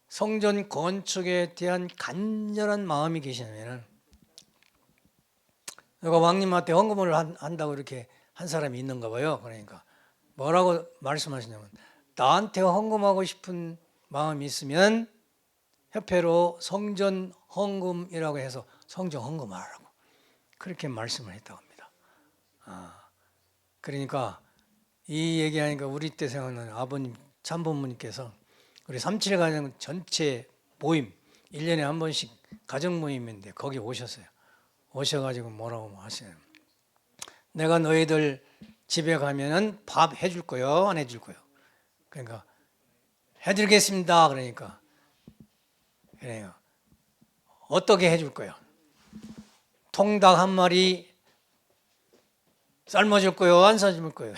성전 건축에 대한 간절한 마음이 계시냐면, 누가 왕님한테 헌금을 한다고 이렇게 한 사람이 있는가 봐요. 그러니까 뭐라고 말씀하시냐면, 나한테 헌금하고 싶은 마음이 있으면 협회로 성전 헌금이라고 해서 성전 헌금하라고 그렇게 말씀을 했다고 합니다. 그러니까 이 얘기하니까 우리 때 생각나는 아버님 참부모님께서 우리 37 가정 전체 모임 1년에 한 번씩 가정 모임인데 거기 오셨어요. 오셔가지고 뭐라고 하시냐면, 내가 너희들 집에 가면은 밥 해줄 거요, 안 해줄 거요? 그러니까 해드리겠습니다. 그러니까 그래요. 어떻게 해줄 거요? 통닭 한 마리 삶아줄 거요, 안 삶아줄 거요?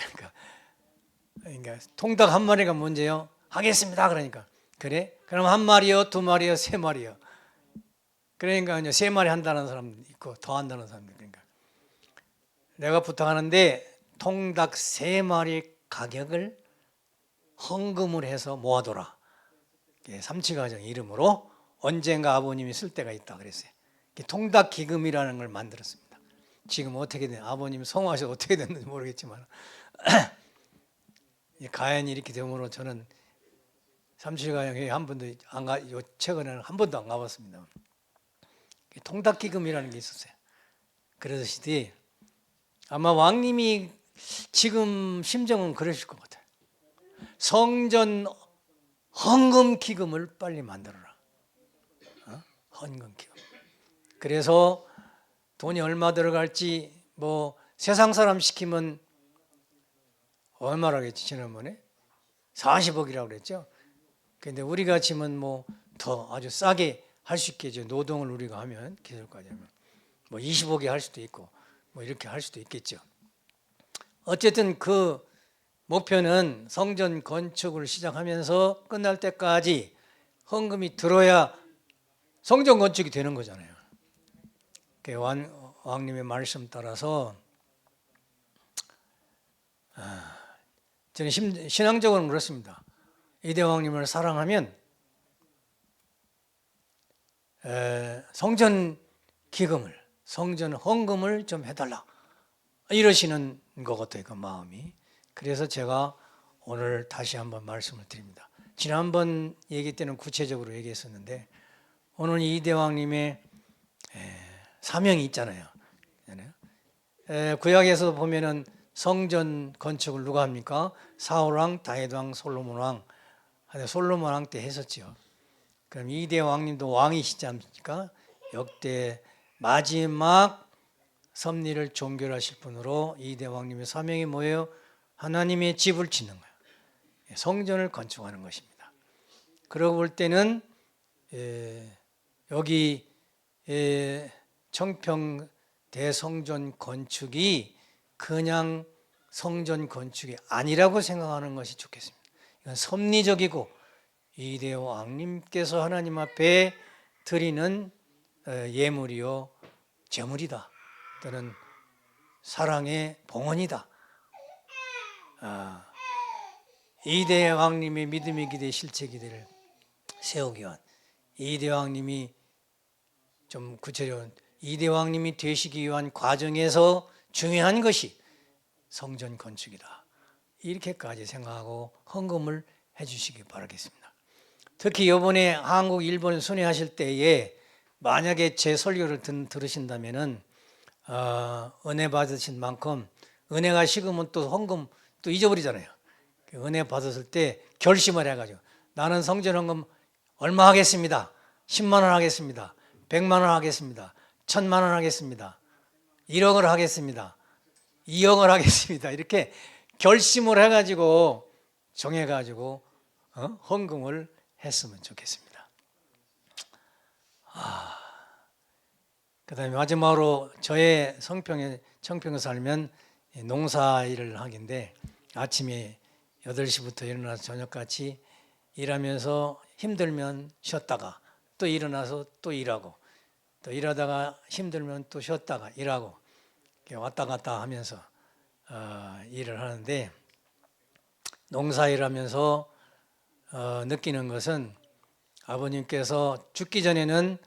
그러니까 통닭 한 마리가 문제요. 하겠습니다. 그러니까 그래? 그럼 한 마리요, 두 마리요, 세 마리요. 그러니까 이제 세 마리 한다는 사람도 있고 더 한다는 사람도. 그러니까 내가 부탁하는데 통닭 세 마리 가격을 헌금을 해서 모아둬라. 삼치가정 이름으로 언젠가 아버님이 쓸 때가 있다 그랬어요. 통닭 기금이라는 걸 만들었습니다. 지금 어떻게 된, 아버님 성화하셔서 어떻게 됐는지 모르겠지만 가연이 이렇게 되므로 저는 삼칠가정에 한 번도 안 가, 요 최근에는 한 번도 안 가봤습니다. 통닭 기금이라는 게 있었어요. 그러시더니 아마 왕님이 지금 심정은 그러실 것 같아요. 성전 헌금 기금을 빨리 만들어라. 헌금 기금. 그래서 돈이 얼마 들어갈지 뭐 세상 사람 시키면 얼마라겠지 지난번에 40억이라고 그랬죠. 근데 우리가 치면 뭐 더 아주 싸게 할 수 있겠죠. 노동을 우리가 하면 기술까지 하면 뭐 20억에 할 수도 있고 뭐 이렇게 할 수도 있겠죠. 어쨌든 그 목표는 성전 건축을 시작하면서 끝날 때까지 헌금이 들어야 성전 건축이 되는 거잖아요. 왕님의 말씀 따라서 저는 신앙적으로는 그렇습니다. 이대왕님을 사랑하면 성전 기금을, 성전 헌금을 좀 해달라 이러시는 것 같아요. 그 마음이. 그래서 제가 오늘 다시 한번 말씀을 드립니다. 지난번 얘기 때는 구체적으로 얘기했었는데 오늘 이대왕님의 사명이 있잖아요. 구약에서 보면은 성전 건축을 누가 합니까? 사울왕, 다윗왕, 솔로몬왕. 솔로몬왕 때 했었죠. 그럼 이대 왕님도 왕이시지 않습니까? 역대 마지막 섭리를 종결하실 분으로 이대 왕님의 사명이 뭐예요? 하나님의 집을 짓는 거예요. 성전을 건축하는 것입니다. 그러고 볼 때는 여기 청평 대성전 건축이 그냥 성전 건축이 아니라고 생각하는 것이 좋겠습니다. 이건 섭리적이고 이대 왕님께서 하나님 앞에 드리는 예물이요 제물이다. 또는 사랑의 봉헌이다. 이대 왕님의 믿음의 기대, 실체 기대를 세우기 위한, 이대 왕님이 좀 구체적으로 이대 왕님이 되시기 위한 과정에서 중요한 것이 성전 건축이다. 이렇게까지 생각하고 헌금을 해주시기 바라겠습니다. 특히 이번에 한국, 일본 순회하실 때에 만약에 제 설교를 들으신다면은 은혜 받으신 만큼, 은혜가 식으면 또 헌금 또 잊어버리잖아요. 은혜 받았을 때 결심을 해가지고 나는 성전 헌금 얼마 하겠습니다. 10만 원 하겠습니다. 100만 원 하겠습니다. 1000만 원 하겠습니다. 1억을 하겠습니다. 2억을 하겠습니다. 이렇게 결심을 해가지고 정해가지고 헌금을 했으면 좋겠습니다. 그 다음에 마지막으로 저의 청평에 살면 농사 일을 하긴데 아침에 8시부터 일어나서 저녁같이 일하면서 힘들면 쉬었다가 또 일어나서 또 일하고 또 일하다가 힘들면 또 쉬었다가 일하고 이렇게 왔다 갔다 하면서 일을 하는데, 농사일하면서 느끼는 것은 아버님께서 죽기 전에는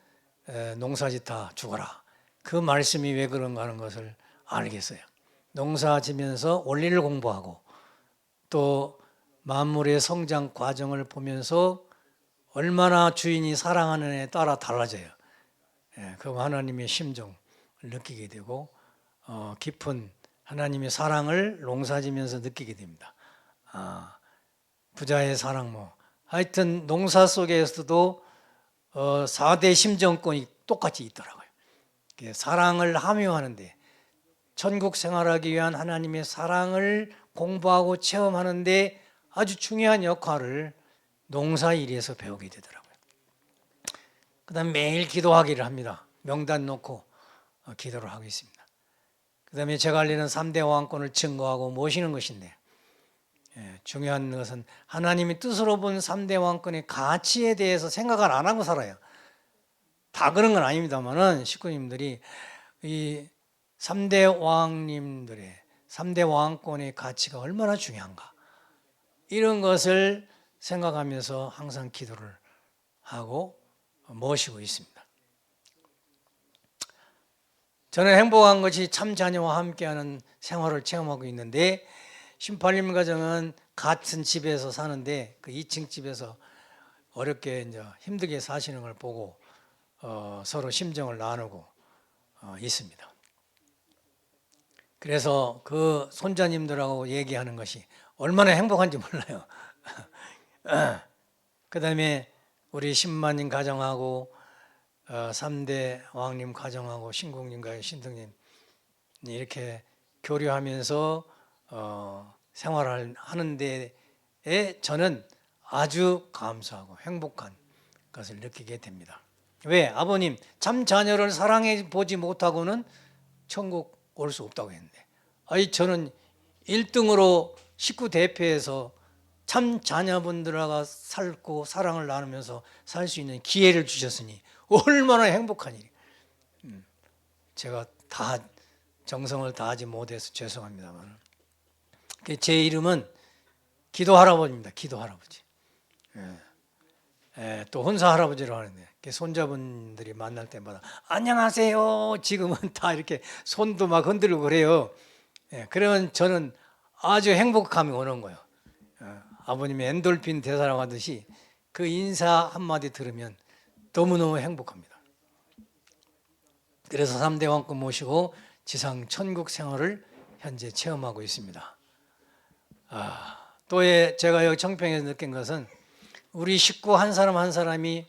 농사짓다 죽어라, 그 말씀이 왜 그런가 하는 것을 알겠어요. 농사 지면서 원리를 공부하고 또 만물의 성장 과정을 보면서 얼마나 주인이 사랑하는 애에 따라 달라져요. 그 하나님의 심정을 느끼게 되고 깊은 하나님의 사랑을 농사지면서 느끼게 됩니다. 부자의 사랑, 하여튼 농사 속에서도 4대 심정권이 똑같이 있더라고요. 사랑을 함유하는데, 천국 생활하기 위한 하나님의 사랑을 공부하고 체험하는데 아주 중요한 역할을 농사일에서 배우게 되더라고요. 그 다음에 매일 기도하기를 합니다. 명단 놓고 기도를 하고 있습니다. 그 다음에 제가 알리는 3대 왕권을 증거하고 모시는 것인데, 중요한 것은 하나님이 뜻으로 본 3대 왕권의 가치에 대해서 생각을 안 하고 살아요. 다 그런 건 아닙니다만은 식구님들이 이 3대 왕님들의 3대 왕권의 가치가 얼마나 중요한가, 이런 것을 생각하면서 항상 기도를 하고 모시고 있습니다. 저는 행복한 것이 참 자녀와 함께하는 생활을 체험하고 있는데, 신팔림 가정은 같은 집에서 사는데 그 2층 집에서 어렵게 이제 힘들게 사시는 걸 보고 서로 심정을 나누고 있습니다. 그래서 그 손자님들하고 얘기하는 것이 얼마나 행복한지 몰라요. 그 다음에 우리 신마님 가정하고 3대 왕님 가정하고 신국님과 신등님 이렇게 교류하면서 생활을 하는 데에 저는 아주 감사하고 행복한 것을 느끼게 됩니다. 왜? 아버님 참 자녀를 사랑해 보지 못하고는 천국 올 수 없다고 했는데, 저는 1등으로 식구 대표에서 참 자녀분들과 살고 사랑을 나누면서 살 수 있는 기회를 주셨으니 얼마나 행복한 일이에요. 제가 다 정성을 다하지 못해서 죄송합니다만, 제 이름은 기도 할아버지입니다. 기도 할아버지. 또 혼사 할아버지라고 하는데, 손자분들이 만날 때마다 안녕하세요. 지금은 다 이렇게 손도 막 흔들고 그래요. 그러면 저는 아주 행복감이 오는 거예요. 아버님의 엔돌핀 대사라고 하듯이 그 인사 한마디 들으면 너무너무 행복합니다. 그래서 3대 왕권 모시고 지상 천국 생활을 현재 체험하고 있습니다. 또 제가 여기 청평에서 느낀 것은 우리 식구 한 사람 한 사람이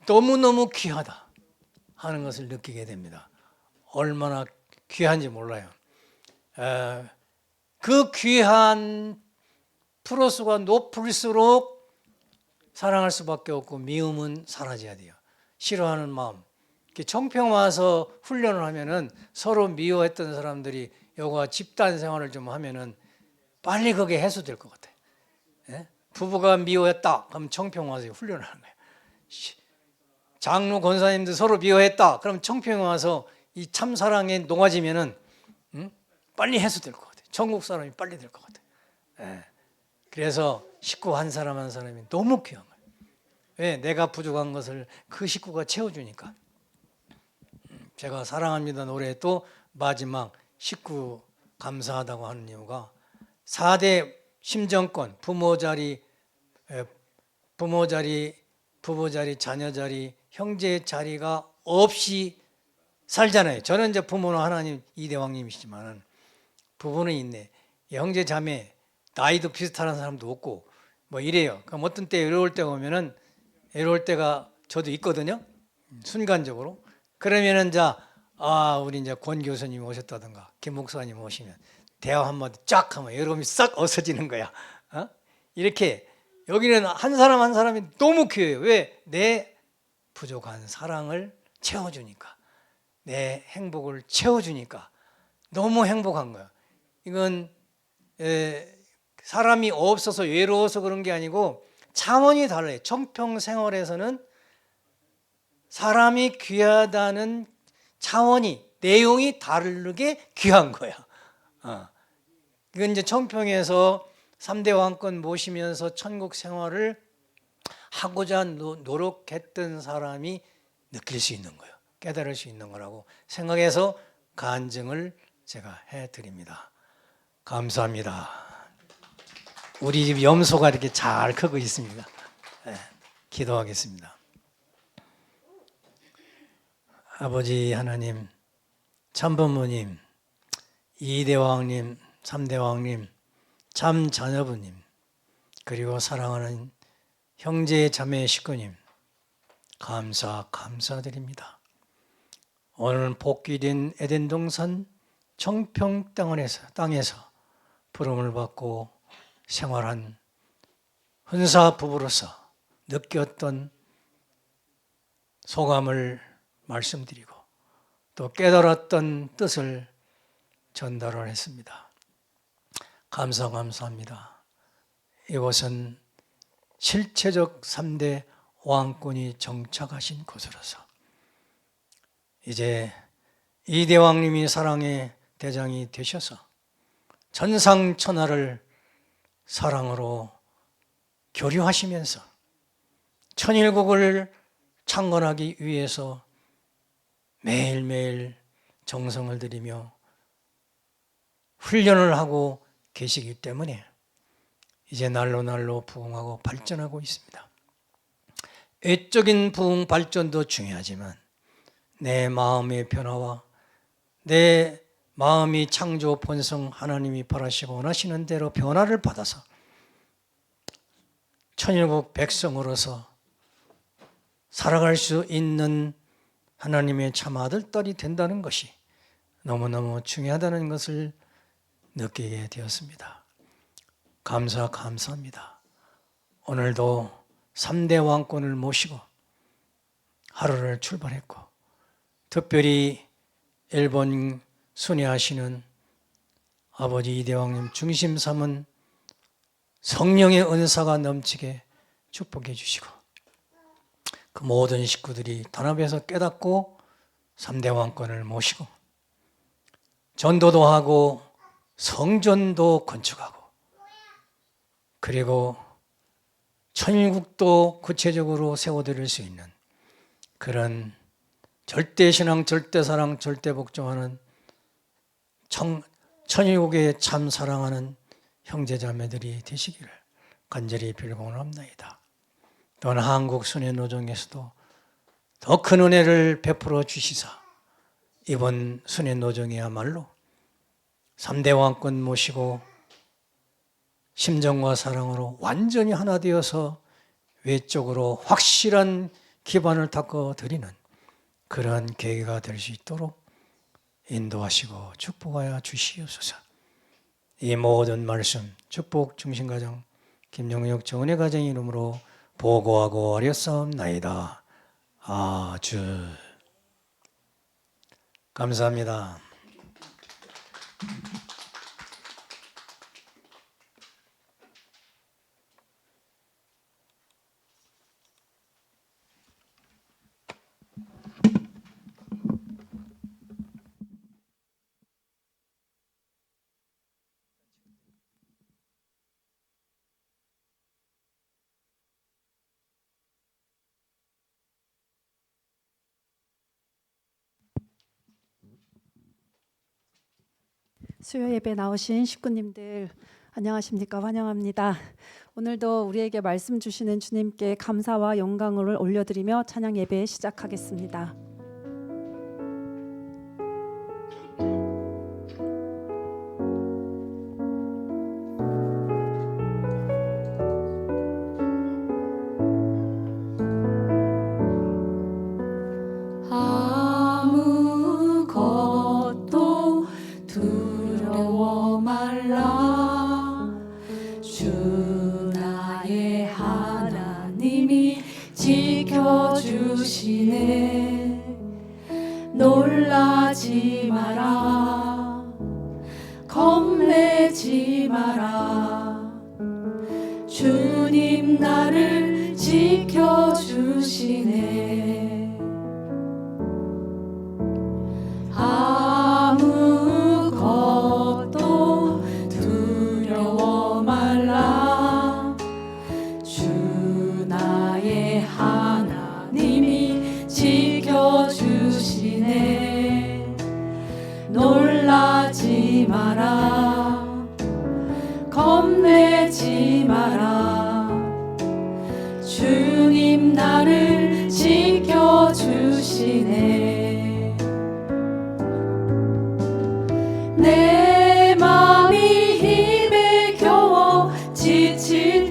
너무너무 귀하다 하는 것을 느끼게 됩니다. 얼마나 귀한지 몰라요. 그 귀한 프로수가 높을수록 사랑할 수밖에 없고 미움은 사라져야 돼요. 싫어하는 마음. 청평 와서 훈련을 하면은 서로 미워했던 사람들이 여기와 집단 생활을 좀 하면은 빨리 그게 해소될 것 같아요. 부부가 미워했다 그럼 청평 와서 훈련을 하는 거예요. 장로 권사님들 서로 미워했다 그럼 청평 와서 이 참사랑에 녹아지면은 빨리 해소될 것 같아요. 천국 사람이 빨리 될 것 같아요. 그래서 식구 한 사람 한 사람이 너무 귀한 거예요. 왜? 내가 부족한 것을 그 식구가 채워주니까. 제가 사랑합니다 노래 또 마지막 식구 감사하다고 하는 이유가 4대 심정권, 부모 자리, 부부 자리, 자녀 자리, 형제 자리가 없이 살잖아요. 저는 이제 부모는 하나님 2대 왕님이시지만 부부는 있네. 형제 자매 나이도 비슷한 사람도 없고 이래요. 그럼 어떤 때 외로울 때가 오면은 외로울 때가 저도 있거든요. 순간적으로. 그러면은 우리 이제 권 교수님 오셨다든가 김 목사님 오시면 대화 한마디 쫙 하면 외로움이 싹 없어지는 거야. 이렇게 여기는 한 사람 한 사람이 너무 귀해요. 왜? 내 부족한 사랑을 채워주니까, 내 행복을 채워주니까 너무 행복한 거야. 이건 사람이 없어서 외로워서 그런 게 아니고 차원이 달라요. 청평 생활에서는 사람이 귀하다는 차원이, 내용이 다르게 귀한 거야. 이건 이제 청평에서 3대 왕권 모시면서 천국 생활을 하고자 노력했던 사람이 느낄 수 있는 거예요. 깨달을 수 있는 거라고 생각해서 간증을 제가 해드립니다. 감사합니다. 우리 집 염소가 이렇게 잘 크고 있습니다. 네, 기도하겠습니다. 아버지 하나님, 참부모님, 2대 왕님, 3대 왕님, 참 자녀부님, 그리고 사랑하는 형제 자매 식구님, 감사드립니다. 오늘 복귀된 에덴 동산 청평 땅에서 부름을 받고 생활한 헌사 부부로서 느꼈던 소감을 말씀드리고 또 깨달았던 뜻을 전달을 했습니다. 감사합니다. 이곳은 실체적 3대 왕권이 정착하신 곳으로서 이제 2대 왕님이 사랑의 대장이 되셔서 천상천하를 사랑으로 교류하시면서 천일국을 창건하기 위해서 매일매일 정성을 들이며 훈련을 하고 계시기 때문에 이제 날로 부흥하고 발전하고 있습니다. 외적인 부흥 발전도 중요하지만 내 마음의 변화와 내 마음이 창조 본성 하나님이 바라시고 원하시는 대로 변화를 받아서 천일국 백성으로서 살아갈 수 있는 하나님의 참 아들, 딸이 된다는 것이 너무너무 중요하다는 것을 느끼게 되었습니다. 감사합니다. 오늘도 3대 왕권을 모시고 하루를 출발했고 특별히 일본 순회하시는 아버지 이대왕님 중심 삼은 성령의 은사가 넘치게 축복해 주시고 그 모든 식구들이 단합해서 깨닫고 3대 왕권을 모시고 전도도 하고 성전도 건축하고 그리고 천일국도 구체적으로 세워드릴 수 있는 그런 절대신앙, 절대사랑, 절대복종하는 천일국에 참 사랑하는 형제자매들이 되시기를 간절히 빌고는 합나이다. 또한 한국 순회노정에서도 더 큰 은혜를 베풀어 주시사 이번 순회노정이야말로 3대 왕권 모시고 심정과 사랑으로 완전히 하나 되어서 외적으로 확실한 기반을 닦아 드리는 그런 계기가 될 수 있도록 인도하시고 축복하여 주시옵소서. 이 모든 말씀 축복 중심가정 김영육 정은혜 가정 이름으로 보고하고 어렸사옵나이다. 아주 감사합니다. 수요 예배 나오신 식구님들 안녕하십니까? 환영합니다. 오늘도 우리에게 말씀 주시는 주님께 감사와 영광을 올려드리며 찬양 예배 시작하겠습니다. 아무것도 두려워 말라. 주 나의 하나님이 지켜주시네. 놀라지 마라. 겁내지 마라. 내 맘이 힘에 겨워 지칠지라도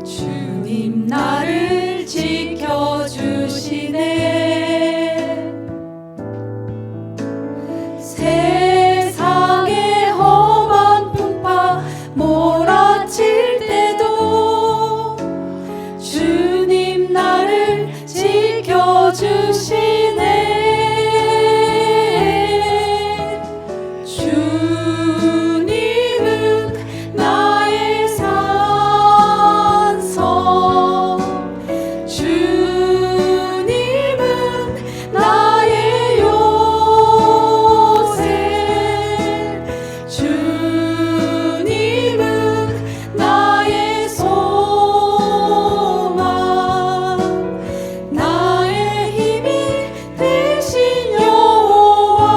주님 나를 지켜주시네. 세상의 험한 풍파 몰아칠 때도 주님 나를 지켜주시네. 주님은 나의 산성, 주님은 나의 요새, 주님은 나의 소망, 나의 힘이 되신 여호와.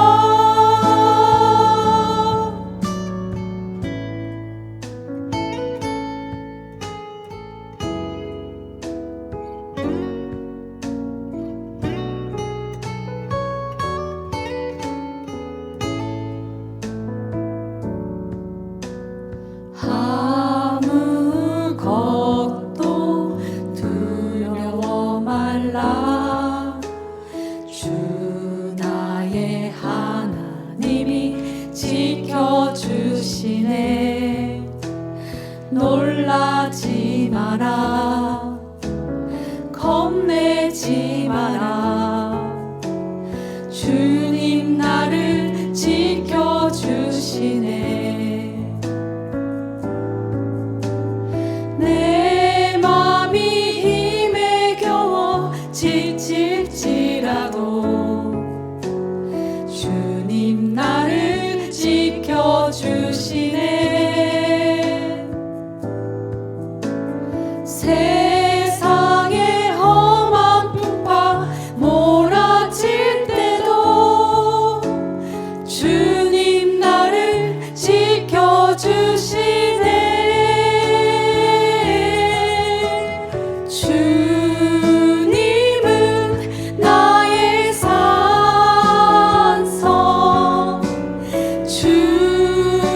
아무것도 두려워 말라. 주 나의 하나님이 지켜주시네. 놀라지 마라, 겁내지 마라. 주님 나를 지켜주시네. 내 맘이 힘에 겨워 지칠지라도 주님 나를 지켜주시네. 세상의 험한 풍파 몰아칠 때도 주님 나를 지켜주시네. 주님은 나의 산성, 주님은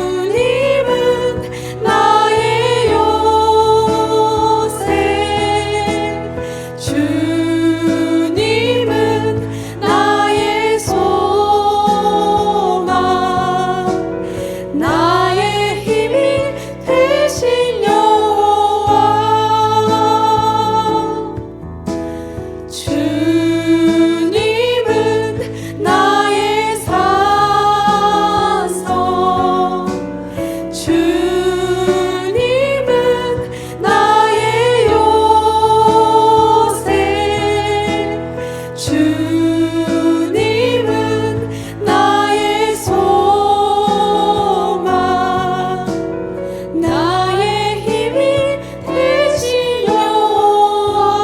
나의 요새, 주님은 나의 소망, 나의 힘이 되신 여호와. 주님은 나의 산성, 주님은 나의 요새, 주님은 나의 소망, 나의 힘이 되신 여호와.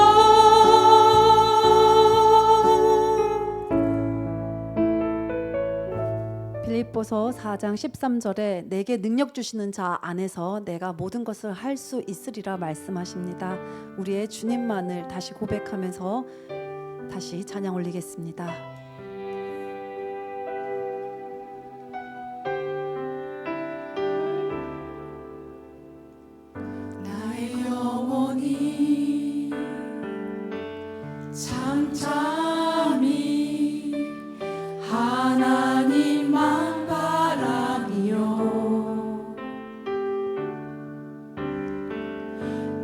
빌립보서 4장 13절에 내게 능력 주시는 자 안에서 내가 모든 것을 할 수 있으리라 말씀하십니다. 우리의 주님만을 다시 고백하면서 다시 찬양 올리겠습니다. 나의 영혼이 잠잠히 하나님만 바라며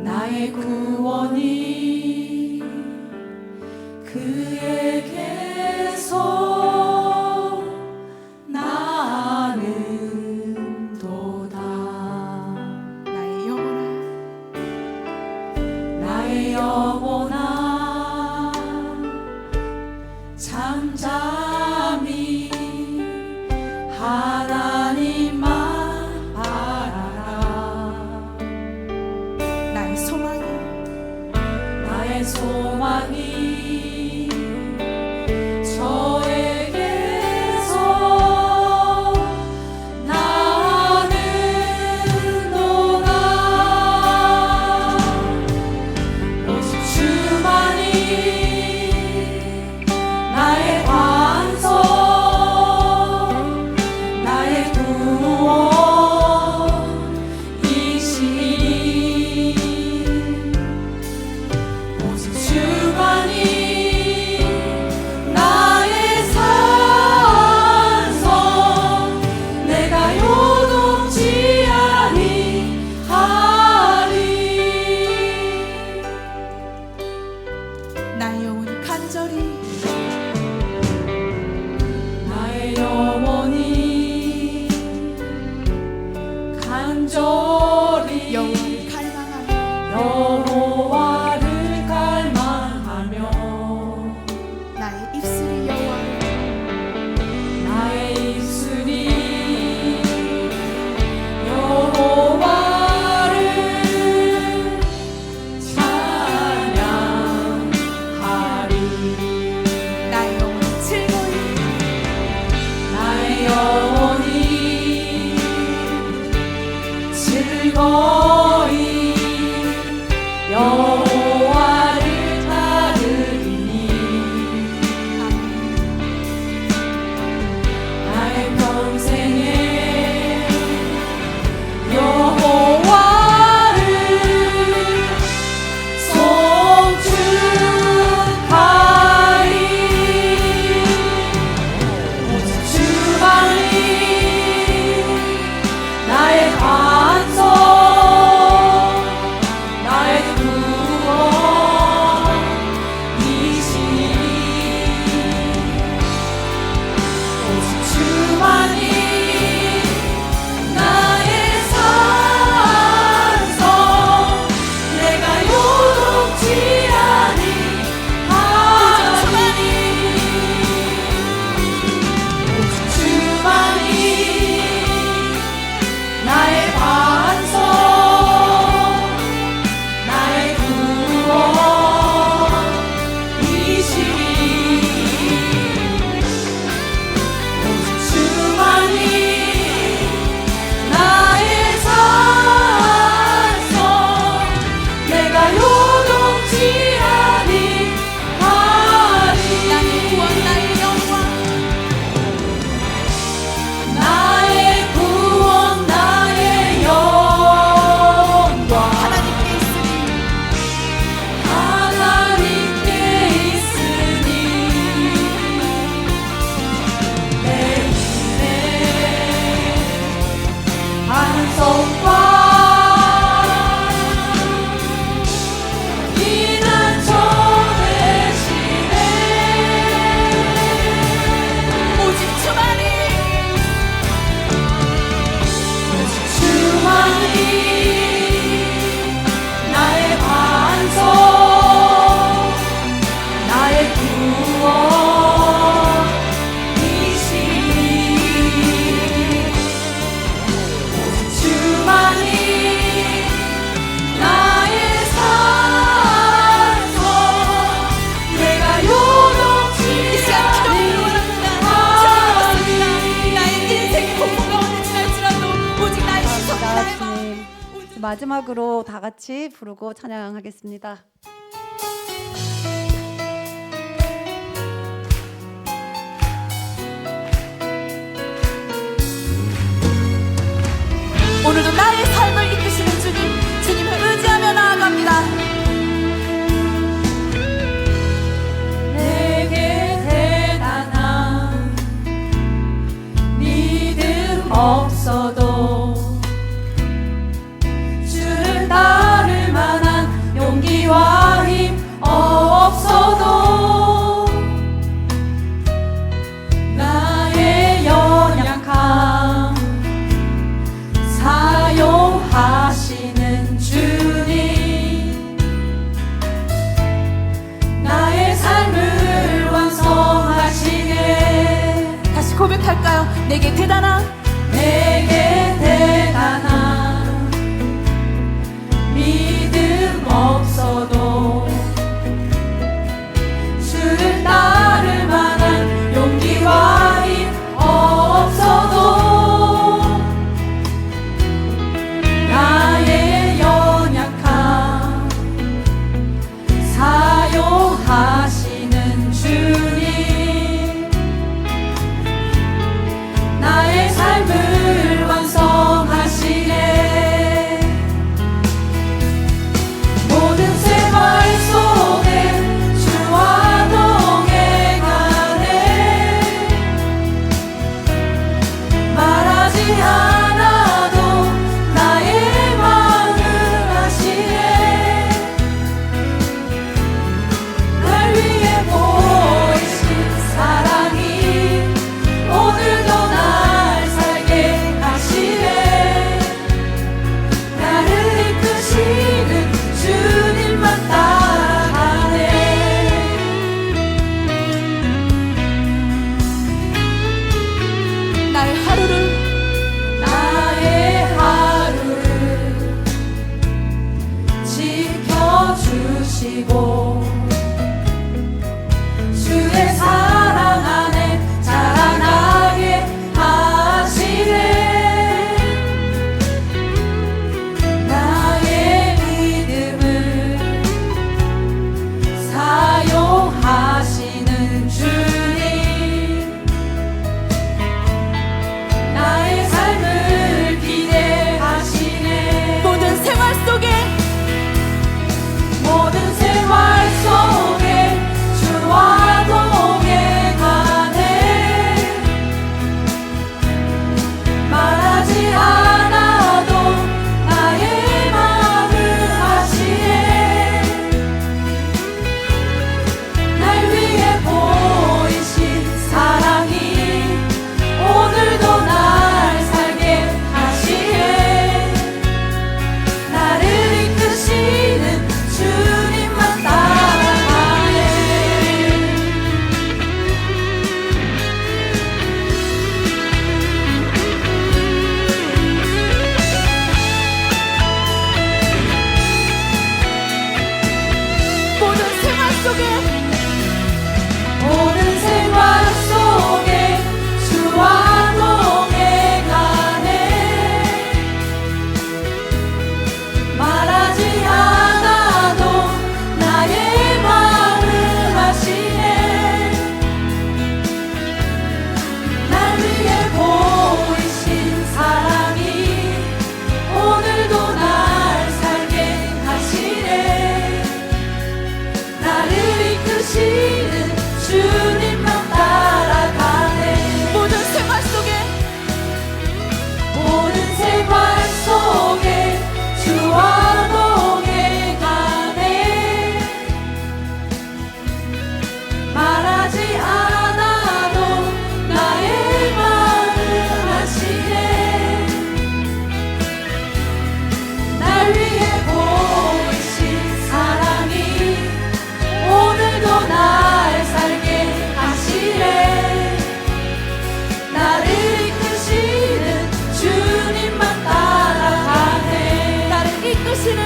나의 구원이 그에게서 나는도다. 나의 영혼아 잠잠히 하나님만 바라라. 나의 소망이 저에게서 나는도다. 오직 주만이 나의 관 마지막으로 다 같이 부르고 찬양하겠습니다. 오늘도 나의 삶을 이끄시는 주님, 주님을 의지하며 나아갑니다. 내게 대단한 믿음 없어도 주를 따를 만한 용기와 힘 없어도 나의 연약함 사용하시는 주님, 나의 삶을 완성하시네. 다시 고백할까요? 내게 대단한 믿음 없어도 주를 따를 만한 용기와 힘 없어도 나의 연약함 사용하시는 주님, 나의 삶을 완성하시네. 모든 생활 속에 주와 동행하네. 말하지 않아도 나의 마음을 아시네. 날 위해 보이신 사랑이 오늘도 날 살게 하시네. 나를 이끄시는 주님만 따라가네. 나의 하루를 지켜주시고 주의 사랑 안에 자라나게 하시네. 나의 믿음을 사용하시는 주님, 나의 삶을 기대하시네. 모든 생활 속에 주와 동행하네. 말하지 않아도 나의 마음을 아시네. 날 위해 보이신 사랑이 오늘도 날 살게 하시네. 나를 이끄시는 주님만 따라가네. 모든 생활 속에 주와 동행하네. 말하지 않아도 나의 마음을 아시네. 날 위해 보이신 사랑이 오늘도 날 살게 하시네. 나를 이끄시는 주님만 따라가네. 모든 생활 속에 주와 동행하네. 말하지 않아도 나의 마음을 아시네. 날 위해 보이신 사랑이 오늘도 날 살게 하시네. 나를 이끄시는 주님만 따라가네. 나를 이끄시는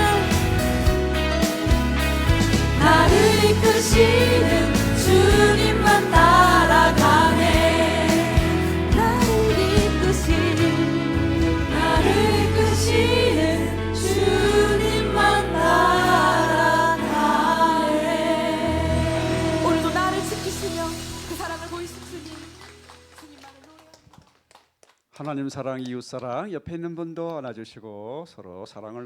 주님만 따라가네. 나를 이끄시는 주님 하나님 사랑, 이웃 사랑, 옆에 있는 분도 안아주시고 서로 사랑을